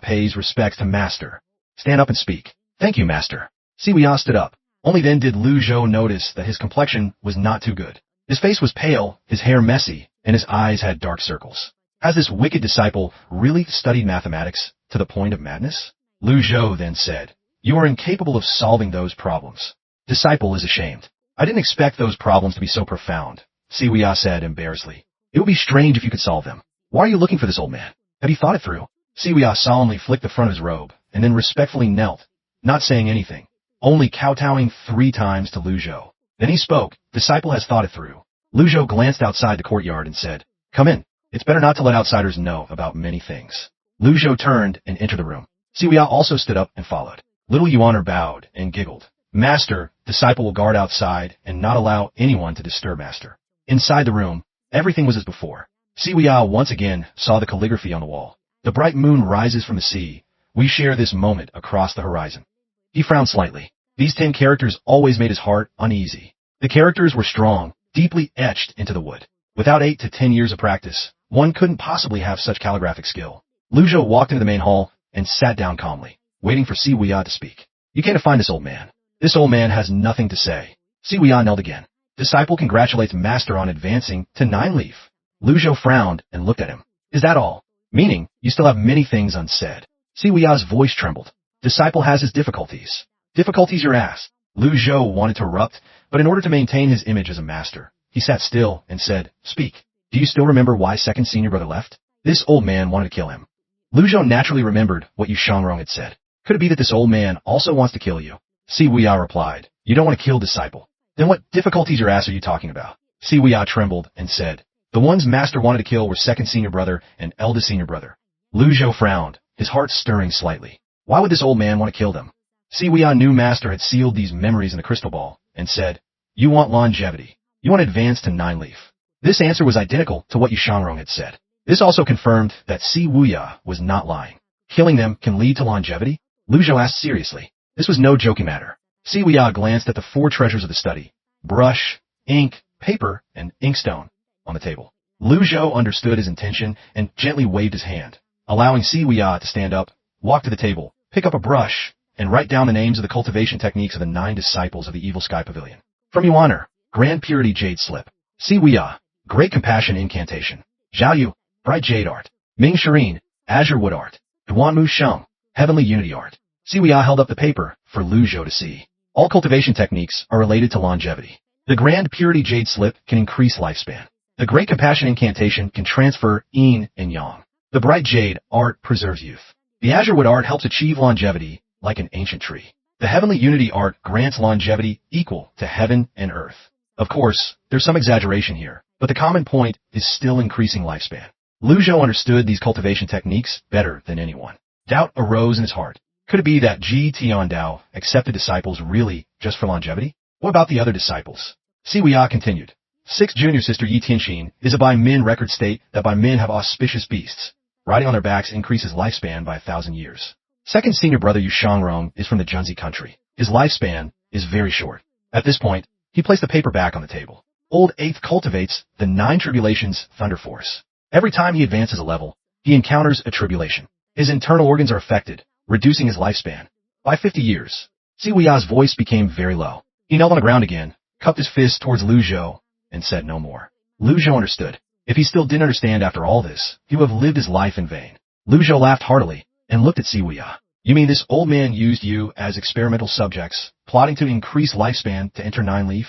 pays respects to master. Stand up and speak. Thank you, master. Si Wuya stood up. Only then did Zhou notice that his complexion was not too good. His face was pale, his hair messy, and his eyes had dark circles. Has this wicked disciple really studied mathematics to the point of madness? Zhou then said, "You are incapable of solving those problems." Disciple is ashamed. I didn't expect those problems to be so profound, Si Wuya said embarrassedly. It would be strange if you could solve them. Why are you looking for this old man? Have you thought it through? Si Wuya solemnly flicked the front of his robe, and then respectfully knelt, not saying anything, only kowtowing 3 times to Zhou. Then he spoke. Disciple has thought it through. Zhou glanced outside the courtyard and said, "Come in. It's better not to let outsiders know about many things." Zhou turned and entered the room. Si Wuya also stood up and followed. Little Yuan bowed and giggled. Master, disciple will guard outside and not allow anyone to disturb master. Inside the room, everything was as before. Si Wuya once again saw the calligraphy on the wall. The bright moon rises from the sea. We share this moment across the horizon. He frowned slightly. These 10 characters always made his heart uneasy. The characters were strong, deeply etched into the wood. Without 8 to 10 years of practice, one couldn't possibly have such calligraphic skill. Zhou walked into the main hall and sat down calmly, waiting for Si Wuya to speak. You can't find this old man. This old man has nothing to say. Si Wuya knelt again. Disciple congratulates master on advancing to 9 leaf. Zhou frowned and looked at him. Is that all? Meaning, you still have many things unsaid. Si Wuya's voice trembled. Disciple has his difficulties. Difficulties your ass. Zhou wanted to erupt, but in order to maintain his image as a master, he sat still and said, "Speak. Do you still remember why 2nd senior brother left?" This old man wanted to kill him. Zhou naturally remembered what Rong had said. Could it be that this old man also wants to kill you? Si Wuya replied, "You don't want to kill disciple. Then what difficulties your ass are you talking about?" Si Wuya trembled and said, "The ones master wanted to kill were 2nd senior brother and eldest senior brother." Zhou frowned, his heart stirring slightly. Why would this old man want to kill them? Si Wuya knew master had sealed these memories in the crystal ball, and said, "You want longevity. You want to advance to 9 leaf." This answer was identical to what Rong had said. This also confirmed that Si Wuya was not lying. Killing them can lead to longevity? Zhou asked seriously. This was no joking matter. Si Wuya glanced at the 4 treasures of the study: brush, ink, paper, and inkstone on the table. Zhou understood his intention and gently waved his hand, allowing Si Wuya to stand up, walk to the table, pick up a brush, and write down the names of the cultivation techniques of the 9 disciples of the evil Sky Pavilion. From Yuan, Grand Purity Jade Slip. Siwia, Great Compassion Incantation. Zhou, Bright Jade Art. Ming Shireen, Azure Wood Art. Duanmu Shang, Heavenly Unity Art. Siwia held up the paper for Lu Zhou to see. All cultivation techniques are related to longevity. The Grand Purity Jade Slip can increase lifespan. The Great Compassion Incantation can transfer yin and yang. The Bright Jade Art preserves youth. The Azure Wood Art helps achieve longevity like an ancient tree. The Heavenly Unity Art grants longevity equal to heaven and earth. Of course, there's some exaggeration here, but the common point is still increasing lifespan. Lu Zhou understood these cultivation techniques better than anyone. Doubt arose in his heart. Could it be that Ji Tiandao accepted disciples really just for longevity? What about the other disciples? Siwia continued. 6th junior sister Yi Tianxin is a by Min record state that by Min have auspicious beasts. Riding on their backs increases lifespan by 1,000 years. 2nd senior brother Yu Shang Rong is from the Junzi country. His lifespan is very short. At this point, he placed the paper back on the table. Old 8th cultivates the 9 tribulations Thunder Force. Every time he advances a level, he encounters a tribulation. His internal organs are affected, reducing his lifespan by 50 years. Siwia's voice became very low. He knelt on the ground again, cupped his fist towards Lu Zhou, and said no more. Lu Zhou understood. If he still didn't understand after all this, he would have lived his life in vain. Lu Zhou laughed heartily and looked at Siwia. You mean this old man used you as experimental subjects, plotting to increase lifespan to enter 9 Leaf?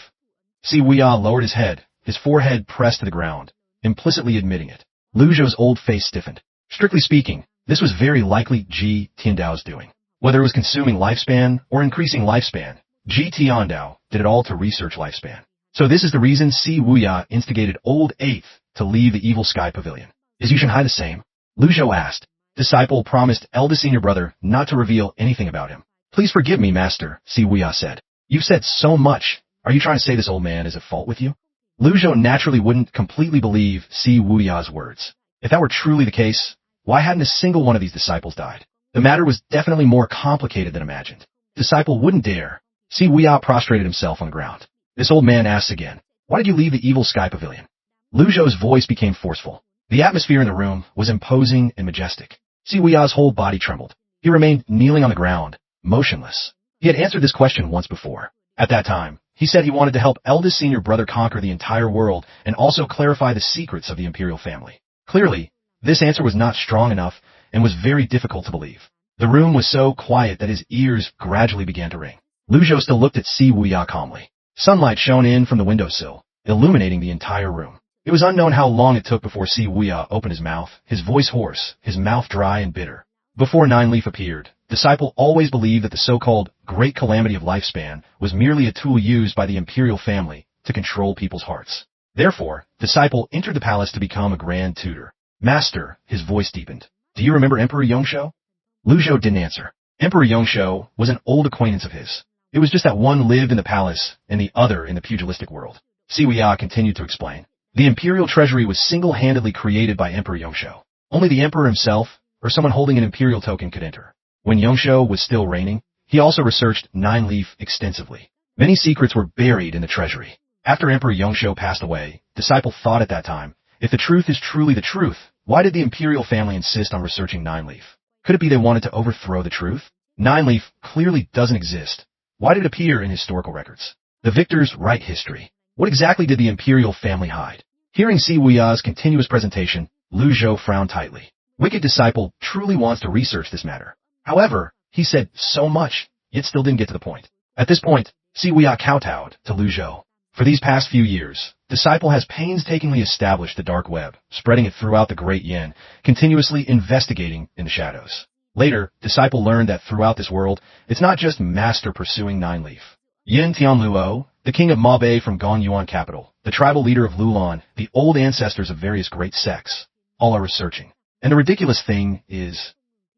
Siwia lowered his head, his forehead pressed to the ground, implicitly admitting it. Lu Zhou's old face stiffened. Strictly speaking, this was very likely Ji Tiandao's doing. Whether it was consuming lifespan or increasing lifespan, Ji Tiandao did it all to research lifespan. So this is the reason Siwia instigated Old 8th to leave the evil Sky Pavilion. Is Yushanhai the same? Lu Zhou asked. Disciple promised eldest senior brother not to reveal anything about him. Please forgive me, master, Siwia said. You've said so much. Are you trying to say this old man is at fault with you? Lu Zhou naturally wouldn't completely believe Siwia's words. If that were truly the case, why hadn't a single one of these disciples died? The matter was definitely more complicated than imagined. Disciple wouldn't dare. Siwia prostrated himself on the ground. This old man asks again, why did you leave the evil Sky Pavilion? Lu Zhou's voice became forceful. The atmosphere in the room was imposing and majestic. Siwia's whole body trembled. He remained kneeling on the ground, motionless. He had answered this question once before. At that time, he said he wanted to help eldest senior brother conquer the entire world and also clarify the secrets of the Imperial family. Clearly, this answer was not strong enough and was very difficult to believe. The room was so quiet that his ears gradually began to ring. Lu Zhou still looked at Siwia calmly. Sunlight shone in from the windowsill, illuminating the entire room. It was unknown how long it took before Siwia opened his mouth, his voice hoarse, his mouth dry and bitter. Before 9 Leaf appeared, Disciple always believed that the so-called Great Calamity of Lifespan was merely a tool used by the Imperial family to control people's hearts. Therefore, Disciple entered the palace to become a Grand Tutor. Master, his voice deepened. Do you remember Emperor Yongshou? Lu Zhou didn't answer. Emperor Yongshou was an old acquaintance of his. It was just that one lived in the palace and the other in the pugilistic world. Siwia continued to explain. The Imperial treasury was single-handedly created by Emperor Yongshou. Only the Emperor himself, or someone holding an Imperial token, could enter. When Yongshou was still reigning, he also researched 9 Leaf extensively. Many secrets were buried in the treasury. After Emperor Yongshou passed away, Disciple thought at that time, if the truth is truly the truth, why did the Imperial family insist on researching 9 Leaf? Could it be they wanted to overthrow the truth? 9 Leaf clearly doesn't exist. Why did it appear in historical records? The victors write history. What exactly did the Imperial family hide? Hearing Siwia's continuous presentation, Lu Zhou frowned tightly. Wicked Disciple truly wants to research this matter. However, he said so much, yet still didn't get to the point. At this point, Siwia kowtowed to Lu Zhou. For these past few years, Disciple has painstakingly established the dark web, spreading it throughout the Great Yin, continuously investigating in the shadows. Later, Disciple learned that throughout this world, it's not just Master pursuing 9 Leaf. Yin Tianluo, the king of Mabe from Gongyuan capital, the tribal leader of Lulan, the old ancestors of various great sects, all are researching. And the ridiculous thing is,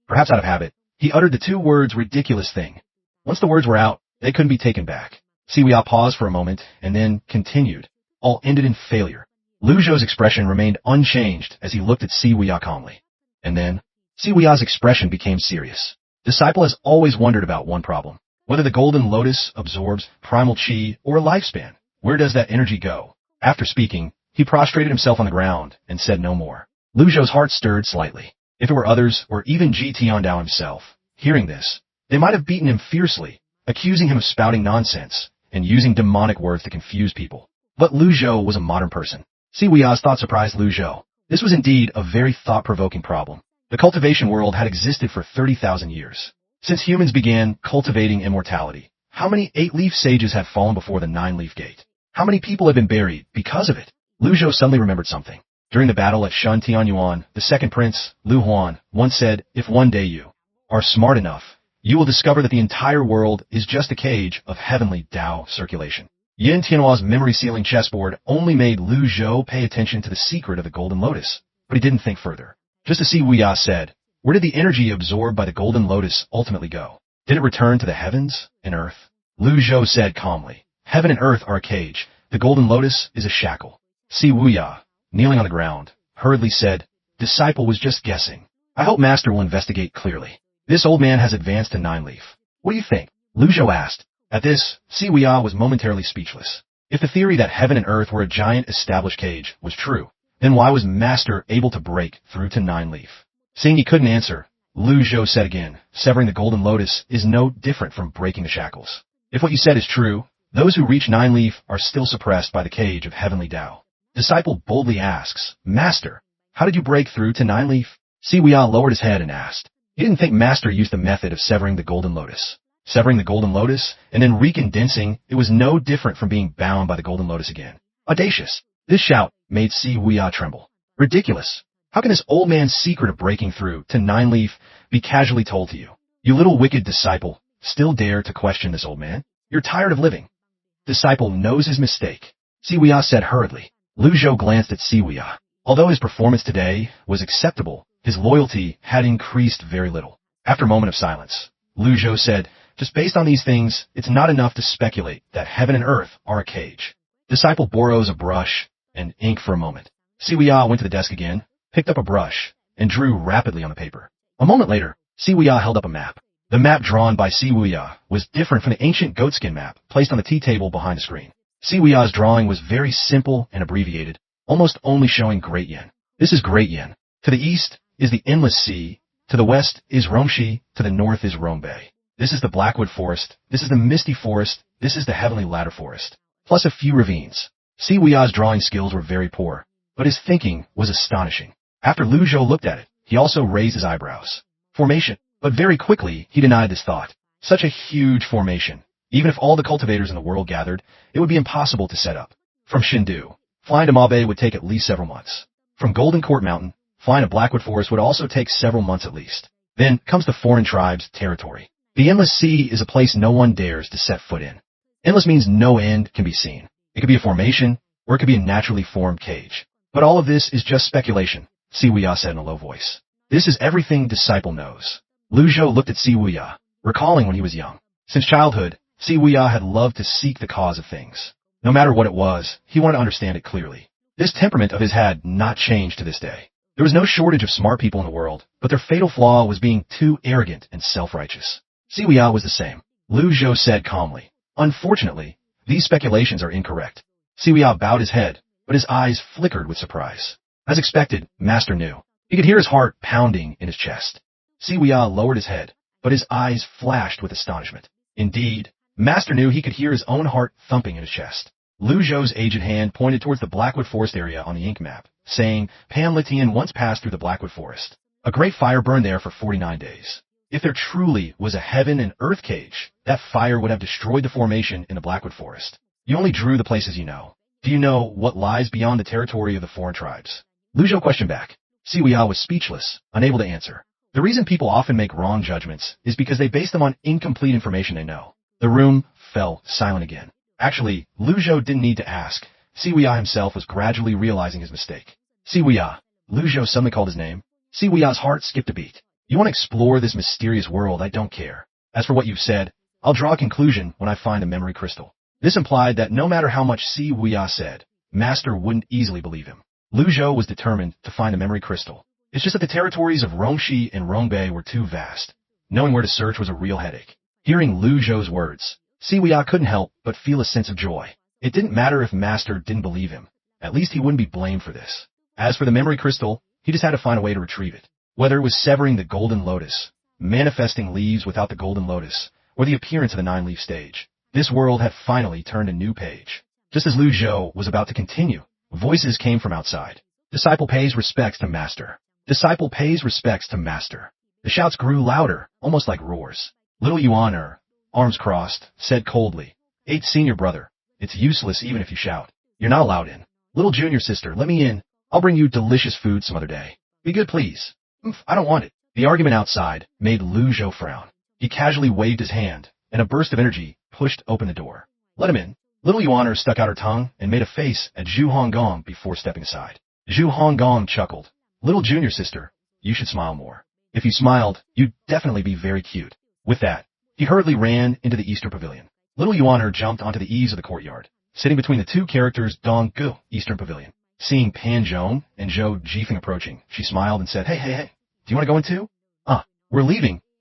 perhaps out of habit, he uttered the 2 words ridiculous thing. Once the words were out, they couldn't be taken back. Siwia paused for a moment and then continued. All ended in failure. Lu Zhou's expression remained unchanged as he looked at Siwia calmly. And then, Siwia's expression became serious. Disciple has always wondered about one problem. Whether the golden lotus absorbs primal chi or lifespan, where does that energy go? After speaking, he prostrated himself on the ground and said no more. Lu Zhou's heart stirred slightly. If it were others, or even Ji Tiandao himself, hearing this, they might have beaten him fiercely, accusing him of spouting nonsense and using demonic words to confuse people. But Lu Zhou was a modern person. Siwia's thought surprised Lu Zhou. This was indeed a very thought-provoking problem. The cultivation world had existed for 30,000 years. Since humans began cultivating immortality, how many 8-leaf sages had fallen before the 9-leaf gate? How many people have been buried because of it? Lu Zhou suddenly remembered something. During the battle at Shun Tianyuan, the second prince, Lu Huan, once said, "If one day you are smart enough, you will discover that the entire world is just a cage of heavenly Tao circulation." Yin Tianhua's memory-sealing chessboard only made Lu Zhou pay attention to the secret of the Golden Lotus, but he didn't think further. Just as Siwia said, where did the energy absorbed by the Golden Lotus ultimately go? Did it return to the heavens and earth? Lu Zhou said calmly, "Heaven and earth are a cage. The Golden Lotus is a shackle." Siwia, kneeling on the ground, hurriedly said, "Disciple was just guessing. I hope Master will investigate clearly. This old man has advanced to 9-leaf. What do you think?" Lu Zhou asked. At this, Siwia was momentarily speechless. If the theory that heaven and earth were a giant established cage was true, then why was Master able to break through to 9-leaf? Seeing he couldn't answer, Lu Zhou said again, "Severing the Golden Lotus is no different from breaking the shackles. If what you said is true, those who reach 9-leaf are still suppressed by the cage of heavenly Tao." Disciple boldly asks, "Master, how did you break through to 9-leaf?" Siwia lowered his head and asked. He didn't think Master used the method of severing the Golden Lotus. Severing the Golden Lotus and then recondensing, it was no different from being bound by the Golden Lotus again. Audacious. This shout made Siwia tremble. Ridiculous. How can this old man's secret of breaking through to 9-leaf be casually told to you? You little wicked disciple, still dare to question this old man? You're tired of living. Disciple knows his mistake, Siwia said hurriedly. Lu Zhou glanced at Siwia. Although his performance today was acceptable, his loyalty had increased very little. After a moment of silence, Lu Zhou said, "Just based on these things, it's not enough to speculate that heaven and earth are a cage." Disciple borrows a brush and ink for a moment. Siwia went to the desk again, picked up a brush, and drew rapidly on the paper. A moment later, Siwia held up a map. The map drawn by Siwia was different from the ancient goatskin map placed on the tea table behind the screen. Siwia's drawing was very simple and abbreviated, almost only showing Great Yen. This is Great Yen. To the east is the Endless Sea, to the west is Rongshi, to the north is Rong Bay. This is the Blackwood Forest, this is the Misty Forest, this is the Heavenly Ladder Forest, plus a few ravines. Siwia's drawing skills were very poor, but his thinking was astonishing. After Lu Zhou looked at it, he also raised his eyebrows. Formation. But very quickly, he denied this thought. Such a huge formation. Even if all the cultivators in the world gathered, it would be impossible to set up. From Shindu, flying to Mabe would take at least several months. From Golden Court Mountain, flying to Blackwood Forest would also take several months at least. Then comes the foreign tribes' territory. The Endless Sea is a place no one dares to set foot in. Endless means no end can be seen. It could be a formation, or it could be a naturally formed cage. But all of this is just speculation, Siwia said in a low voice. This is everything Disciple knows. Lu Zhou looked at Siwia, recalling when he was young. Since childhood, Siwia had loved to seek the cause of things. No matter what it was, he wanted to understand it clearly. This temperament of his had not changed to this day. There was no shortage of smart people in the world, but their fatal flaw was being too arrogant and self-righteous. Siwia was the same. Lu Zhou said calmly. Unfortunately, these speculations are incorrect. Siwia bowed his head, but his eyes flickered with surprise. As expected, Master knew. He could hear his heart pounding in his chest. Siwia lowered his head, but his eyes flashed with astonishment. Indeed, Master knew he could hear his own heart thumping in his chest. Lu Zhou's aged hand pointed towards the Blackwood Forest area on the ink map, saying, Pan Litian once passed through the Blackwood Forest. A great fire burned there for 49 days. If there truly was a heaven and earth cage, that fire would have destroyed the formation in the Blackwood Forest. You only drew the places you know. Do you know what lies beyond the territory of the foreign tribes? Lu Zhou questioned back. Siwia was speechless, unable to answer. The reason people often make wrong judgments is because they base them on incomplete information they know. The room fell silent again. Actually, Lu Zhou didn't need to ask. Siwia himself was gradually realizing his mistake. Siwia. Lu Zhou suddenly called his name. Siwia's heart skipped a beat. You want to explore this mysterious world, I don't care. As for what you've said, I'll draw a conclusion when I find the memory crystal. This implied that no matter how much Siwia said, Master wouldn't easily believe him. Lu Zhou was determined to find the memory crystal. It's just that the territories of Rongshi and Rongbei were too vast. Knowing where to search was a real headache. Hearing Lu Zhou's words, Siwia couldn't help but feel a sense of joy. It didn't matter if Master didn't believe him. At least he wouldn't be blamed for this. As for the memory crystal, he just had to find a way to retrieve it. Whether it was severing the Golden Lotus, manifesting leaves without the Golden Lotus, or the appearance of the 9-leaf stage, this world had finally turned a new page. Just as Lu Zhou was about to continue, voices came from outside. Disciple pays respects to master. Disciple pays respects to master. The shouts grew louder, almost like roars. Little Yuan, arms crossed, said coldly, 8th senior brother, it's useless even if you shout. You're not allowed in. Little junior sister, let me in. I'll bring you delicious food some other day. Be good, please. I don't want it. The argument outside made Lu Zhou frown. He casually waved his hand, and a burst of energy pushed open the door. Let him in. Little Yuan stuck out her tongue and made a face at Zhu Honggong before stepping aside. Zhu Honggong chuckled. Little junior sister, you should smile more. If you smiled, you'd definitely be very cute. With that, he hurriedly ran into the Eastern Pavilion. Little Yuan jumped onto the eaves of the courtyard, sitting between the two characters Dong Gu, Eastern Pavilion. Seeing Pan Zhong and Zhou Jifeng approaching, she smiled and said, Hey, do you want to go in too?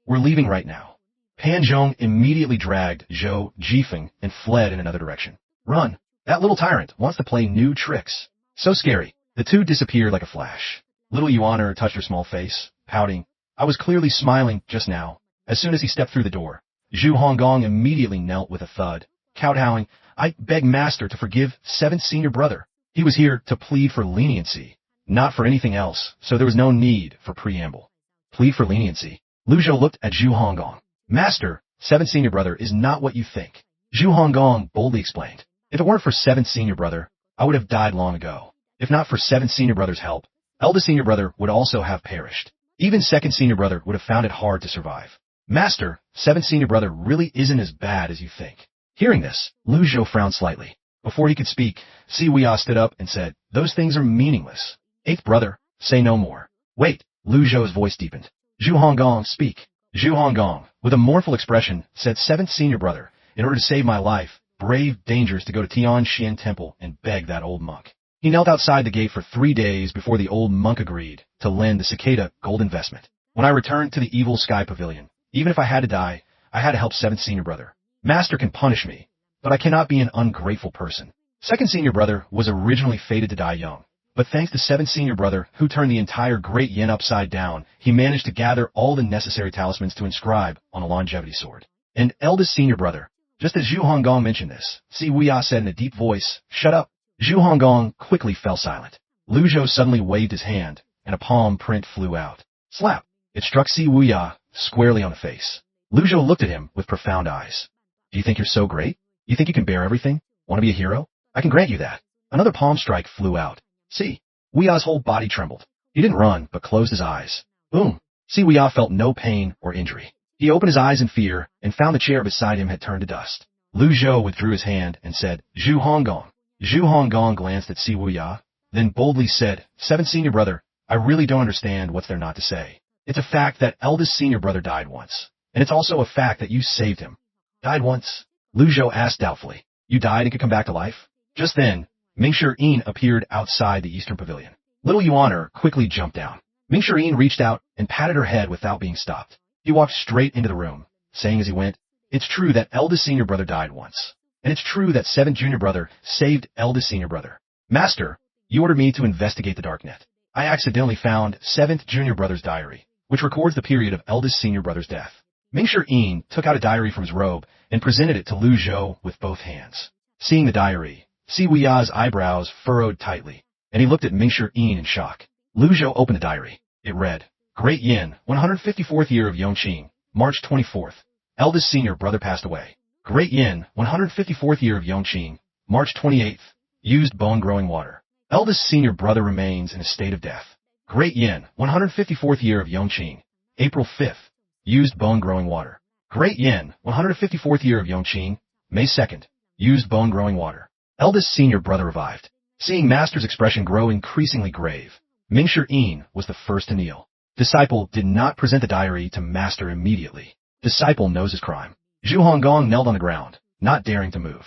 We're leaving right now. Pan Zhong immediately dragged Zhou Jifeng and fled in another direction. Run! That little tyrant wants to play new tricks. So scary. The two disappeared like a flash. Little Yuan touched her small face, pouting. I was clearly smiling just now. As soon as he stepped through the door, Zhu Honggong immediately knelt with a thud, kowtowing, I beg master to forgive 7th senior brother. He was here to plead for leniency, not for anything else, so there was no need for preamble. Plead for leniency. Lu Zhou looked at Zhu Honggong. Master, 7th senior brother is not what you think. Zhu Honggong boldly explained. If it weren't for 7th senior brother, I would have died long ago. If not for 7th senior brother's help, eldest senior brother would also have perished. Even 2nd senior brother would have found it hard to survive. Master, 7th senior brother really isn't as bad as you think. Hearing this, Lu Zhou frowned slightly. Before he could speak, Zui stood up and said, Those things are meaningless. 8th brother, say no more. Wait, Lu Zhou's voice deepened. Zhu Honggong, speak. Zhu Honggong, with a mournful expression, said 7th senior brother, in order to save my life, brave dangers to go to Tianxian Temple and beg that old monk. He knelt outside the gate for 3 days before the old monk agreed to lend the cicada gold investment. When I returned to the evil Sky Pavilion, even if I had to die, I had to help 7th senior brother. Master can punish me, but I cannot be an ungrateful person. 2nd senior brother was originally fated to die young, but thanks to 7th senior brother, who turned the entire Great Yin upside down, he managed to gather all the necessary talismans to inscribe on a longevity sword. And eldest senior brother, just as Zhu Honggong mentioned this, Zui said in a deep voice, Shut up. Zhu Honggong quickly fell silent. Lu Zhou suddenly waved his hand, and a palm print flew out. Slap! It struck Zui squarely on the face. Lu Zhou looked at him with profound eyes. Do you think you're so great? You think you can bear everything? Want to be a hero? I can grant you that. Another palm strike flew out. See, Wuya's whole body trembled. He didn't run, but closed his eyes. Boom! Wuya felt no pain or injury. He opened his eyes in fear and found the chair beside him had turned to dust. Lu Zhou withdrew his hand and said, Zhu Honggong. Zhu Honggong glanced at Wuya, then boldly said, 7th senior brother, I really don't understand what's there not to say. It's a fact that eldest senior brother died once. And it's also a fact that you saved him. Died once? Lu Zhou asked doubtfully. You died and could come back to life? Just then, Ming Shireen appeared outside the Eastern Pavilion. Little Yuan quickly jumped down. Ming Shireen reached out and patted her head without being stopped. He walked straight into the room, saying as he went, It's true that eldest senior brother died once. And it's true that 7th junior brother saved eldest senior brother. Master, you ordered me to investigate the darknet. I accidentally found 7th junior brother's diary, which records the period of eldest senior brother's death. Ming Shireen took out a diary from his robe and presented it to Lu Zhou with both hands. Seeing the diary, Wuya's eyebrows furrowed tightly, and he looked at Ming Shireen in shock. Lu Zhou opened the diary. It read, Great Yin, 154th year of Yongqing, March 24th. Eldest senior brother passed away. Great Yin, 154th year of Yongqing, March 28th. Used bone-growing water. Eldest senior brother remains in a state of death. Great Yin, 154th year of Yongqing, April 5th. Used bone-growing water. Great Yin, 154th year of Yongqing, May 2nd. Used bone-growing water. Eldest senior brother revived. Seeing Master's expression grow increasingly grave, Ming Shireen was the first to kneel. Disciple did not present the diary to Master immediately. Disciple knows his crime. Zhu Honggong knelt on the ground, not daring to move.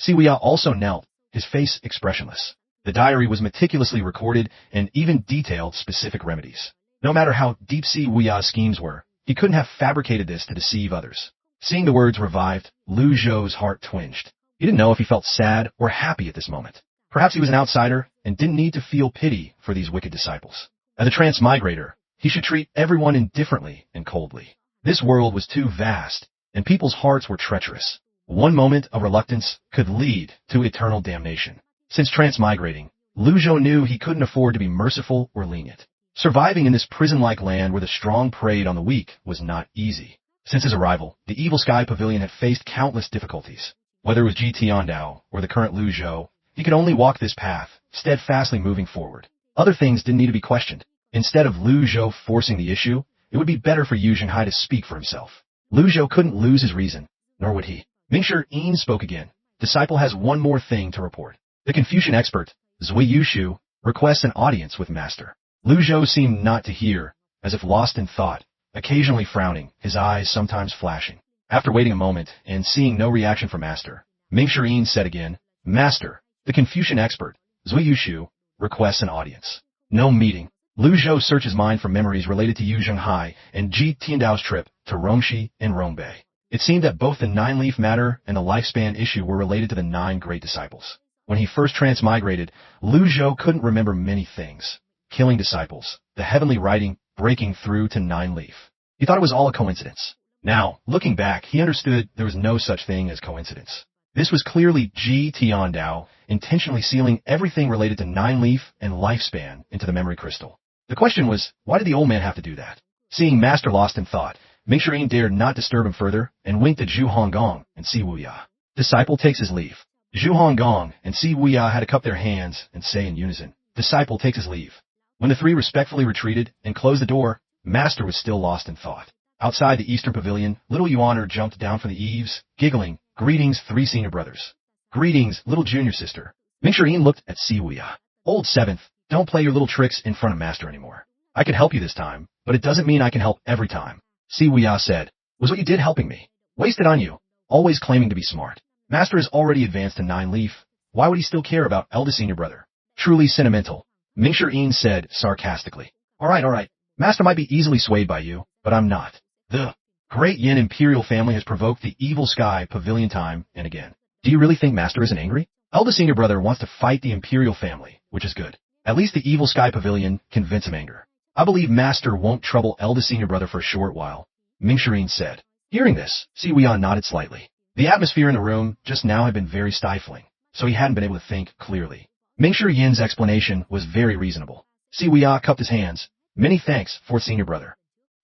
Wuya also knelt, his face expressionless. The diary was meticulously recorded and even detailed specific remedies. No matter how deep Wuya's schemes were, he couldn't have fabricated this to deceive others. Seeing the words revived, Lu Zhou's heart twinged. He didn't know if he felt sad or happy at this moment. Perhaps he was an outsider and didn't need to feel pity for these wicked disciples. As a transmigrator, he should treat everyone indifferently and coldly. This world was too vast, and people's hearts were treacherous. One moment of reluctance could lead to eternal damnation. Since transmigrating, Zhou knew he couldn't afford to be merciful or lenient. Surviving in this prison-like land where the strong preyed on the weak was not easy. Since his arrival, the evil Sky Pavilion had faced countless difficulties. Whether it was Tiandao or the current Zhou, he could only walk this path, steadfastly moving forward. Other things didn't need to be questioned. Instead of Zhou forcing the issue, it would be better for Zhonghai to speak for himself. Zhou couldn't lose his reason, nor would he. Ming Shireen spoke again. Disciple has one more thing to report. The Confucian expert, Zui Yushu, requests an audience with Master. Zhou seemed not to hear, as if lost in thought, occasionally frowning, his eyes sometimes flashing. After waiting a moment and seeing no reaction from Master, Ming Shireen said again, Master, the Confucian expert, Zui Yushu, requests an audience. No meeting. Zhou searched his mind for memories related to Zhonghai and Tiandao's trip to Rongxi and Rongbei. It seemed that both the nine-leaf matter and the lifespan issue were related to the 9 great disciples. When he first transmigrated, Zhou couldn't remember many things. Killing disciples, the heavenly writing, breaking through to 9-leaf. He thought it was all a coincidence. Now, looking back, he understood there was no such thing as coincidence. This was clearly Tiandao intentionally sealing everything related to 9-leaf and lifespan into the memory crystal. The question was, why did the old man have to do that? Seeing Master lost in thought, Ming Shireen dared not disturb him further and winked at Zhu Honggong and Si Wuya. Disciple takes his leave. Zhu Honggong and Si Wuya had to cup their hands and say in unison, Disciple takes his leave. When the 3 respectfully retreated and closed the door, Master was still lost in thought. Outside the Eastern Pavilion, little Yuaner jumped down from the eaves, giggling, Greetings, 3 senior brothers. Greetings, little junior sister. Ming Shireen looked at Si Wuya. Old 7th, don't play your little tricks in front of Master anymore. I could help you this time, but it doesn't mean I can help every time. Si Wuya said, Was what you did helping me? Wasted on you. Always claiming to be smart. Master has already advanced to 9-leaf. Why would he still care about eldest senior brother? Truly sentimental. Ming Shireen said sarcastically. Alright. Master might be easily swayed by you, but I'm not. The great Yin Imperial family has provoked the evil Sky Pavilion time and again. Do you really think Master isn't angry? Eldest senior brother wants to fight the Imperial family, which is good. At least the evil Sky Pavilion convince him anger. I believe Master won't trouble eldest senior brother for a short while, Ming Shireen said. Hearing this, Si Wuya nodded slightly. The atmosphere in the room just now had been very stifling, so he hadn't been able to think clearly. Ming Shireen's explanation was very reasonable. Si Wuya cupped his hands. Many thanks, 4th senior brother.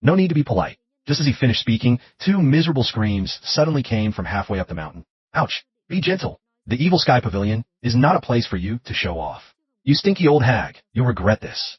No need to be polite. Just as he finished speaking, 2 miserable screams suddenly came from halfway up the mountain. Ouch! Be gentle. The evil Sky Pavilion is not a place for you to show off. You stinky old hag, you'll regret this.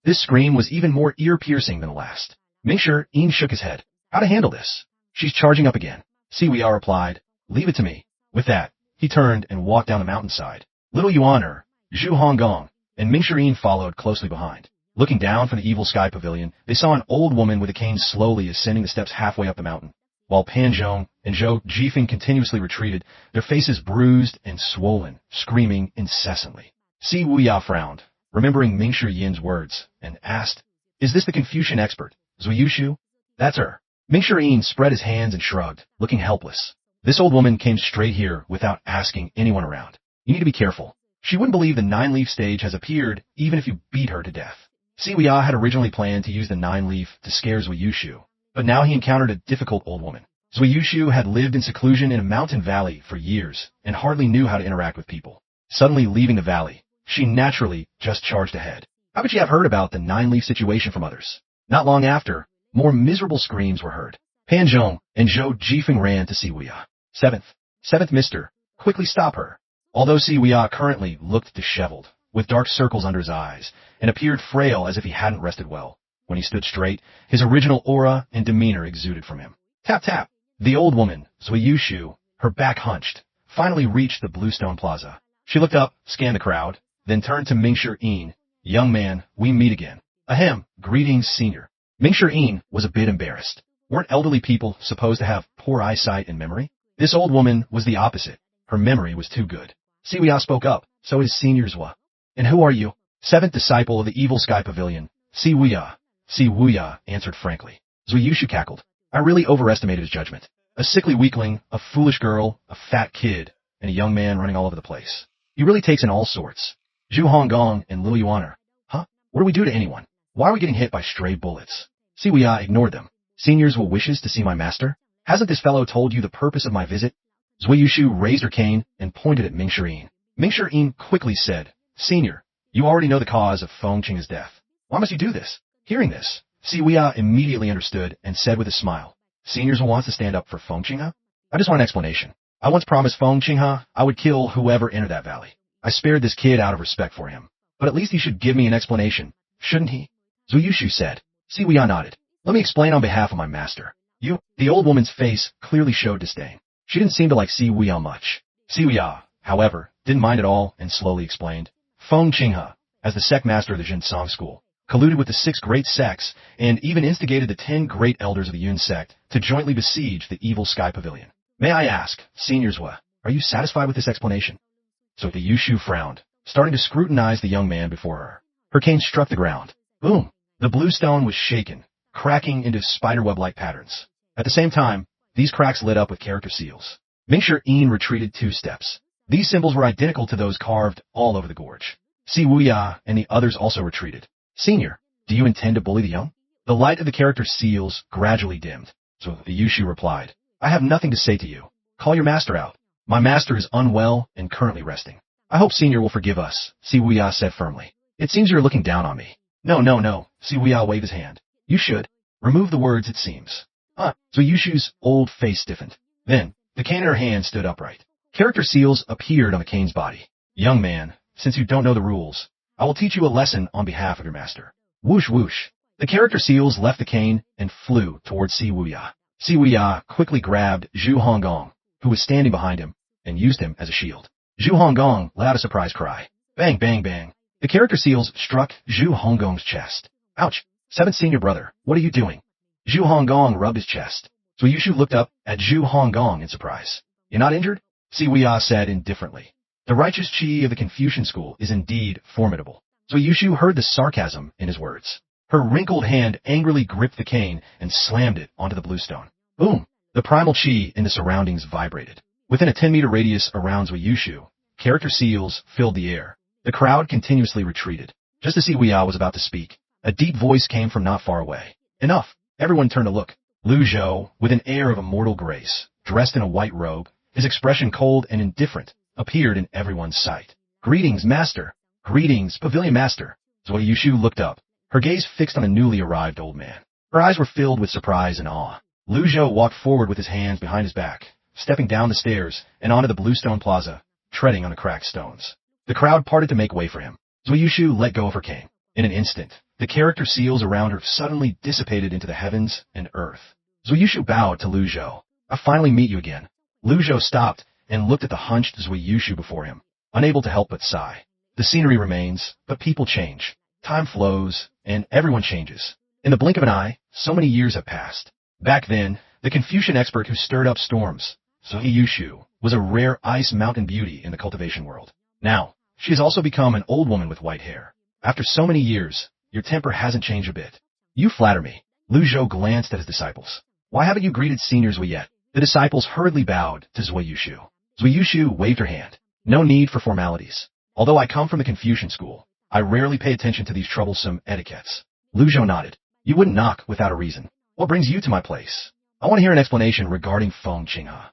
This scream was even more ear-piercing than the last. Ming Shireen shook his head. How to handle this? She's charging up again. Si Wuya replied, Leave it to me. With that, he turned and walked down the mountainside. Little Yuaner, Zhu Honggong, and Ming Shireen followed closely behind. Looking down from the evil Sky Pavilion, they saw an old woman with a cane slowly ascending the steps halfway up the mountain. While Pan Zhong and Zhou Jifeng continuously retreated, their faces bruised and swollen, screaming incessantly. Si Wuya frowned, remembering Ming Shireen's words, and asked, Is this the Confucian expert, Zui Yushu? That's her. Ming Shireen spread his hands and shrugged, looking helpless. This old woman came straight here without asking anyone around. You need to be careful. She wouldn't believe the 9-leaf stage has appeared, even if you beat her to death. Si Wuya had originally planned to use the 9-leaf to scare Zui Yushu, but now he encountered a difficult old woman. Zui Yushu had lived in seclusion in a mountain valley for years, and hardly knew how to interact with people. Suddenly leaving the valley, she naturally just charged ahead. How could she have heard about the 9-leaf situation from others? Not long after, more miserable screams were heard. Pan Zhong and Zhou Jifeng ran to Si Wuya. Seventh mister, quickly stop her. Although Si Wuya currently looked disheveled, with dark circles under his eyes, and appeared frail as if he hadn't rested well, when he stood straight, his original aura and demeanor exuded from him. Tap tap. The old woman, Zui Yushu, her back hunched, finally reached the Bluestone Plaza. She looked up, scanned the crowd, then turned to Ming Shireen. Young man, we meet again. Ahem, greetings, senior. Ming Shireen was a bit embarrassed. Weren't elderly people supposed to have poor eyesight and memory? This old woman was the opposite. Her memory was too good. Si Wuya spoke up, so his seniors were. And who are you? 7th disciple of the evil Sky Pavilion. Si Wuya. Si Wuya answered frankly. Zui Yushu cackled. I really overestimated his judgment. A sickly weakling, a foolish girl, a fat kid, and a young man running all over the place. He really takes in all sorts. Zhu Honggong and Lil Yuaner. Huh? What do we do to anyone? Why are we getting hit by stray bullets? Si Wuya ignored them. Seniors will wishes to see my master? Hasn't this fellow told you the purpose of my visit? Zui Yushu raised her cane and pointed at Ming Shireen. Ming Shireen quickly said, Senior, you already know the cause of Feng Qing's death. Why must you do this? Hearing this, Siwia immediately understood and said with a smile, Seniors wants to stand up for Feng Qinghe? I just want an explanation. I once promised Feng Qinghe I would kill whoever entered that valley. I spared this kid out of respect for him. But at least he should give me an explanation, shouldn't he? Zui Yushu said. Siwia nodded. Let me explain on behalf of my master. You, the old woman's face clearly showed disdain. She didn't seem to like Siwia much. Siwia, however, didn't mind at all and slowly explained. Feng Qinghe, as the sect master of the Jinsong school, colluded with the 6 great sects and even instigated the 10 great elders of the Yun sect to jointly besiege the evil Sky Pavilion. May I ask, Senior Zui, are you satisfied with this explanation? So the Yushu frowned, starting to scrutinize the young man before her. Her cane struck the ground. Boom! The blue stone was shaken, cracking into spiderweb-like patterns. At the same time, these cracks lit up with character seals. Ming Shireen retreated 2 steps. These symbols were identical to those carved all over the gorge. Siwia and the others also retreated. Senior, do you intend to bully the young? The light of the character seals gradually dimmed. So the Yushu replied, I have nothing to say to you. Call your master out. My master is unwell and currently resting. I hope Senior will forgive us, Siwia said firmly. It seems you're looking down on me. No, Siwia waved his hand. You should. Remove the words, it seems. So Yushu's old face stiffened. Then, the cane in her hand stood upright. Character seals appeared on the cane's body. Young man, since you don't know the rules, I will teach you a lesson on behalf of your master. Whoosh whoosh. The character seals left the cane and flew towards Siwia. Siwia quickly grabbed Zhu Honggong, who was standing behind him, and used him as a shield. Zhu Honggong let out a surprised cry. Bang, bang, bang. The character seals struck Zhu Honggong's chest. Ouch! 7th senior brother, what are you doing? Zhu Honggong rubbed his chest. Zui Yushu looked up at Zhu Honggong in surprise. You're not injured? Siwia said indifferently. The righteous chi of the Confucian school is indeed formidable. Zui Yushu heard the sarcasm in his words. Her wrinkled hand angrily gripped the cane and slammed it onto the blue stone. Boom! The primal chi in the surroundings vibrated. Within a 10-meter radius around Zui Yushu, character seals filled the air. The crowd continuously retreated. Just as Siwia was about to speak, a deep voice came from not far away. Enough! Everyone turned to look. Zhou, with an air of immortal grace, dressed in a white robe, his expression cold and indifferent, appeared in everyone's sight. Greetings, master! Greetings, pavilion master! Zui Yushu looked up, her gaze fixed on the newly arrived old man. Her eyes were filled with surprise and awe. Zhou walked forward with his hands behind his back, stepping down the stairs and onto the bluestone plaza, treading on the cracked stones. The crowd parted to make way for him. Zui Yushu let go of her cane. In an instant, the character seals around her suddenly dissipated into the heavens and earth. Zui Yushu bowed to Zhou. I finally meet you again. Zhou stopped and looked at the hunched Zui Yushu before him, unable to help but sigh. The scenery remains, but people change. Time flows, and everyone changes. In the blink of an eye, so many years have passed. Back then, the Confucian expert who stirred up storms, Zui Yushu, was a rare ice mountain beauty in the cultivation world. Now, she has also become an old woman with white hair. After so many years, your temper hasn't changed a bit. You flatter me. Zhou glanced at his disciples. Why haven't you greeted Senior Zui yet? The disciples hurriedly bowed to Zui Yushu. Zui Yushu waved her hand. No need for formalities. Although I come from the Confucian school, I rarely pay attention to these troublesome etiquettes. Zhou nodded. You wouldn't knock without a reason. What brings you to my place? I want to hear an explanation regarding Feng Qinghe.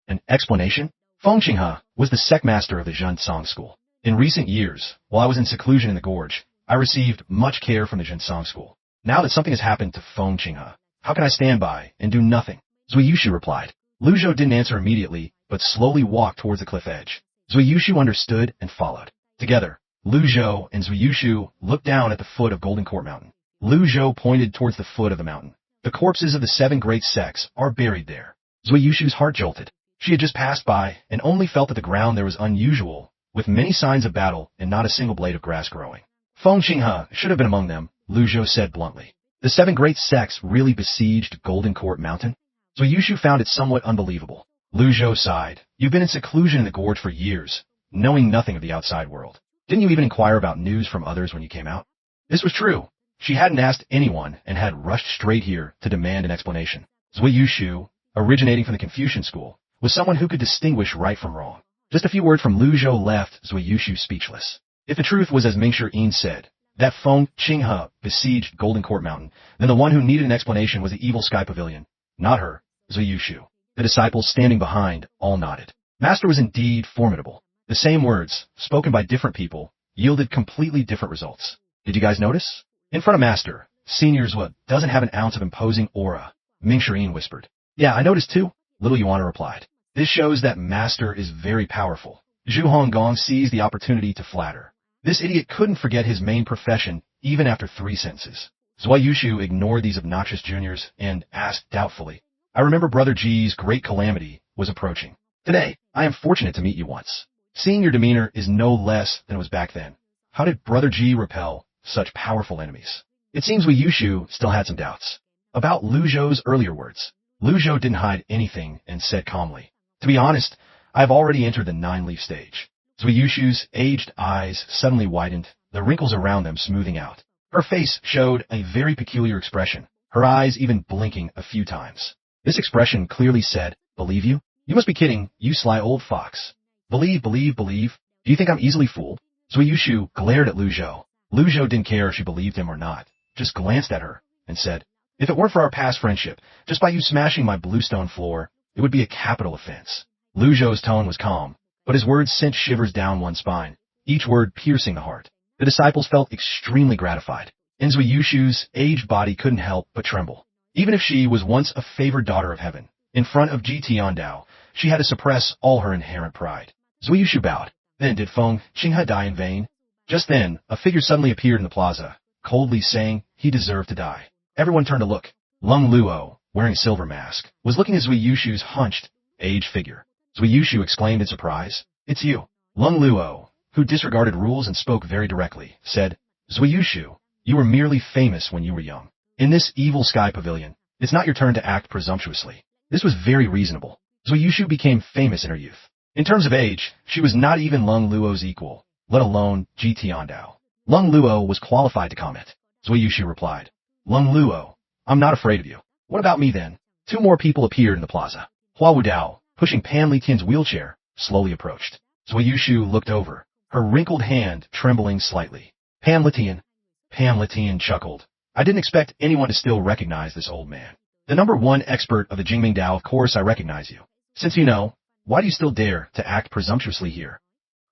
An explanation? Feng Qinghe was the sect master of the Jinsong school. In recent years, while I was in seclusion in the gorge, I received much care from the Jinsong school. Now that something has happened to Feng Qinghe, how can I stand by and do nothing? Zui Yushu replied. Zhou didn't answer immediately, but slowly walked towards the cliff edge. Zui Yushu understood and followed. Together, Zhou and Zui Yushu looked down at the foot of Golden Court Mountain. Zhou pointed towards the foot of the mountain. The corpses of the 7 great sects are buried there. Zui Yushu's heart jolted. She had just passed by and only felt that the ground there was unusual, with many signs of battle and not a single blade of grass growing. Feng Qinghe should have been among them, Zhou said bluntly. The 7 great sects really besieged Golden Court Mountain? Zui Yushu found it somewhat unbelievable. Zhou sighed. You've been in seclusion in the gorge for years, knowing nothing of the outside world. Didn't you even inquire about news from others when you came out? This was true. She hadn't asked anyone and had rushed straight here to demand an explanation. Zui Yushu, originating from the Confucian school, was someone who could distinguish right from wrong. Just a few words from Zhou left Zui Yushu speechless. If the truth was as Ming Shireen said, that Feng Qinghe besieged Golden Court Mountain, then the one who needed an explanation was the evil Sky Pavilion. Not her, Zui Yushu. The disciples standing behind all nodded. Master was indeed formidable. The same words, spoken by different people, yielded completely different results. Did you guys notice? In front of Master, Senior's what doesn't have an ounce of imposing aura, Ming Shireen whispered. Yeah, I noticed too, Little Yuana replied. This shows that Master is very powerful. Zhu Honggong seized the opportunity to flatter. This idiot couldn't forget his main profession even after 3 sentences. Zui Yushu ignored these obnoxious juniors and asked doubtfully, I remember Brother G's great calamity was approaching. Today, I am fortunate to meet you once. Seeing your demeanor is no less than it was back then. How did Brother G repel such powerful enemies? It seems Zui Yushu still had some doubts. About Lu Zhou's earlier words, Lu Zhou didn't hide anything and said calmly, to be honest, I have already entered the 9-leaf stage. Zui Yushu's aged eyes suddenly widened, the wrinkles around them smoothing out. Her face showed a very peculiar expression, her eyes even blinking a few times. This expression clearly said, believe you? You must be kidding, you sly old fox. Believe. Do you think I'm easily fooled? Zui Yushu glared at Lu Zhou. Lu Zhou didn't care if she believed him or not, just glanced at her and said, if it weren't for our past friendship, just by you smashing my bluestone floor, it would be a capital offense. Lu Zhou's tone was calm, but his words sent shivers down one's spine, each word piercing the heart. The disciples felt extremely gratified, and Zui Yushu's aged body couldn't help but tremble. Even if she was once a favored daughter of heaven, in front of G Tiandao, she had to suppress all her inherent pride. Zui Yushu bowed. Then did Feng Qinghe die in vain? Just then, a figure suddenly appeared in the plaza, coldly saying he deserved to die. Everyone turned to look. Lung Luo, wearing a silver mask, was looking at Zui Yushu's hunched, aged figure. Zui Yushu exclaimed in surprise, it's you. Lung Luo, who disregarded rules and spoke very directly, said, Zui Yushu, you were merely famous when you were young. In this evil Sky Pavilion, it's not your turn to act presumptuously. This was very reasonable. Zui Yushu became famous in her youth. In terms of age, she was not even Lung Luo's equal, let alone Ji Tiandao. Lung Luo was qualified to comment. Zui Yushu replied, Lung Luo, I'm not afraid of you. What about me then? 2 more people appeared in the plaza. Hua Wudao, pushing Pan Litian's wheelchair, slowly approached. Zui Yushu looked over, her wrinkled hand trembling slightly. Pan Litian chuckled. I didn't expect anyone to still recognize this old man. The #1 expert of the Jingming Dao, of course I recognize you. Since you know, why do you still dare to act presumptuously here?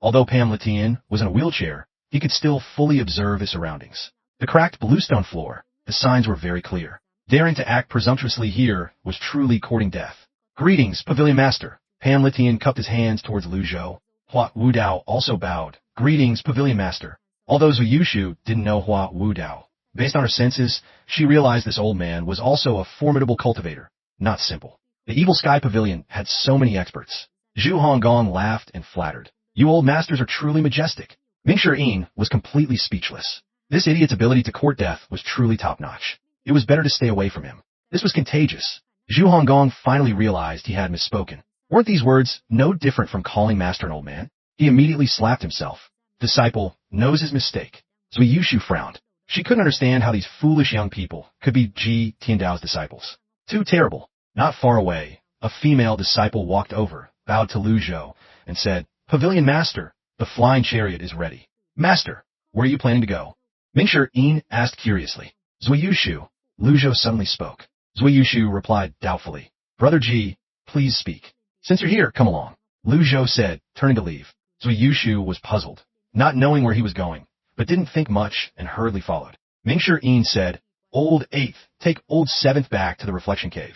Although Pan Litian was in a wheelchair, he could still fully observe his surroundings. The cracked bluestone floor, the signs were very clear. Daring to act presumptuously here was truly courting death. Greetings, Pavilion Master. Pan Litian cupped his hands towards Lu Zhou. Hua Wudao also bowed. Greetings, Pavilion Master. Although Zui Yushu didn't know Hua Wudao, based on her senses, she realized this old man was also a formidable cultivator, not simple. The evil Sky Pavilion had so many experts. Zhu Honggong laughed and flattered. You old masters are truly majestic. Ming Shireen was completely speechless. This idiot's ability to court death was truly top-notch. It was better to stay away from him. This was contagious. Zhu Honggong finally realized he had misspoken. Weren't these words no different from calling Master an old man? He immediately slapped himself. Disciple knows his mistake. Zui Yushu frowned. She couldn't understand how these foolish young people could be Ji Tiandao's disciples. Too terrible. Not far away, a female disciple walked over, bowed to Lu Zhou, and said, Pavilion Master, the flying chariot is ready. Master, where are you planning to go? Ming Shireen asked curiously. Zui Yushu. Lu Zhou suddenly spoke. Zui Yushu replied doubtfully. Brother Ji, please speak. Since you're here, come along. Lu Zhou said, turning to leave. Zui Yushu was puzzled, not knowing where he was going, but didn't think much and hurriedly followed. Ming Shireen said, Old 8th, take Old 7th back to the reflection cave.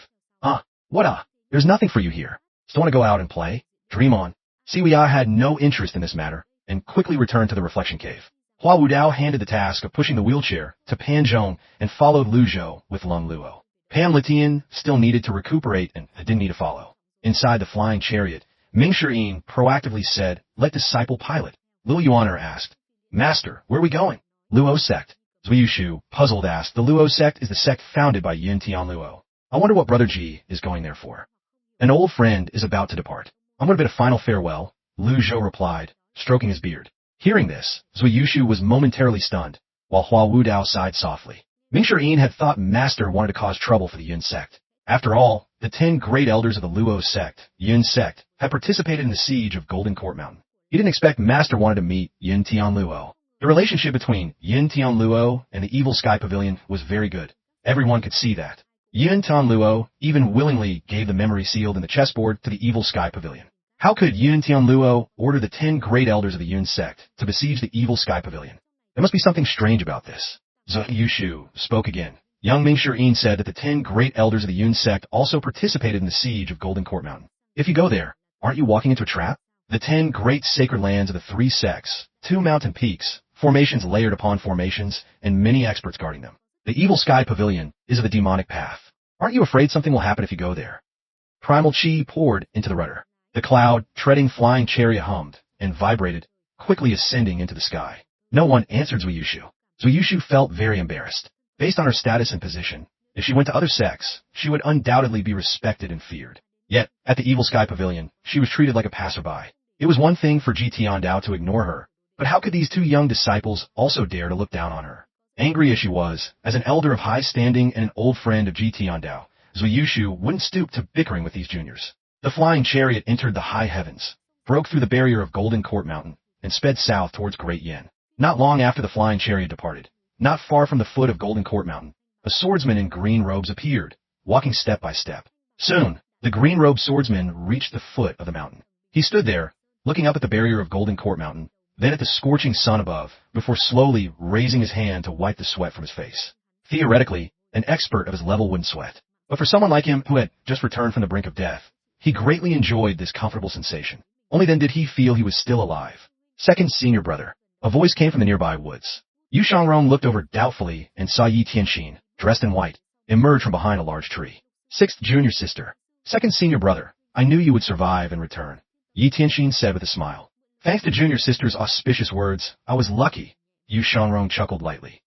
There's nothing for you here. Still want to go out and play? Dream on. Siwia had no interest in this matter, and quickly returned to the reflection cave. Hua Wudao handed the task of pushing the wheelchair to Pan Zhong and followed Lu Zhou with Lung Luo. Pan Litian still needed to recuperate and didn't need to follow. Inside the flying chariot, Ming Shireen proactively said, let disciple pilot. Lil Yuaner asked, Master, where are we going? Luo Sect. Zui Yushu, puzzled, asked, the Luo Sect is the sect founded by Yin Tian Luo. I wonder what Brother Ji is going there for. An old friend is about to depart. I'm going to bid a final farewell, Lu Zhou replied, stroking his beard. Hearing this, Zui Yushu was momentarily stunned, while Hua Wudao sighed softly. Ming Shireen had thought Master wanted to cause trouble for the Yin Sect. After all, the 10 great elders of the Luo Sect, Yin Sect, had participated in the siege of Golden Court Mountain. He didn't expect Master wanted to meet Yin Tian Luo. The relationship between Yin Tian Luo and the evil Sky Pavilion was very good. Everyone could see that. Yin Tian Luo even willingly gave the memory sealed in the chessboard to the evil Sky Pavilion. How could Yun Tianluo order the 10 great elders of the Yun sect to besiege the evil Sky Pavilion? There must be something strange about this. Zui Yushu spoke again. Young Ming Shireen said that the 10 great elders of the Yun sect also participated in the siege of Golden Court Mountain. If you go there, aren't you walking into a trap? The 10 great sacred lands of the 3 sects, 2 mountain peaks, formations layered upon formations, and many experts guarding them. The evil Sky Pavilion is of the demonic path. Aren't you afraid something will happen if you go there? Primal chi poured into the rudder. The cloud, treading flying chariot hummed and vibrated, quickly ascending into the sky. No one answered Zui Yushu. Zui Yushu felt very embarrassed. Based on her status and position, if she went to other sects, she would undoubtedly be respected and feared. Yet, at the evil Sky Pavilion, she was treated like a passerby. It was one thing for Ji Tiandao to ignore her, but how could these 2 young disciples also dare to look down on her? Angry as she was, as an elder of high standing and an old friend of Ji Tiandao, Zui Yushu wouldn't stoop to bickering with these juniors. The flying chariot entered the high heavens, broke through the barrier of Golden Court Mountain, and sped south towards Great Yen. Not long after the flying chariot departed, not far from the foot of Golden Court Mountain, a swordsman in green robes appeared, walking step by step. Soon, the green-robed swordsman reached the foot of the mountain. He stood there, looking up at the barrier of Golden Court Mountain, then at the scorching sun above, before slowly raising his hand to wipe the sweat from his face. Theoretically, an expert of his level wouldn't sweat. But for someone like him who had just returned from the brink of death, he greatly enjoyed this comfortable sensation. Only then did he feel he was still alive. Second senior brother. A voice came from the nearby woods. Yu Shangrong looked over doubtfully and saw Yi Tianxin, dressed in white, emerge from behind a large tree. Sixth junior sister. Second senior brother. I knew you would survive and return. Yi Tianxin said with a smile. Thanks to junior sister's auspicious words, I was lucky. Yu Shangrong chuckled lightly.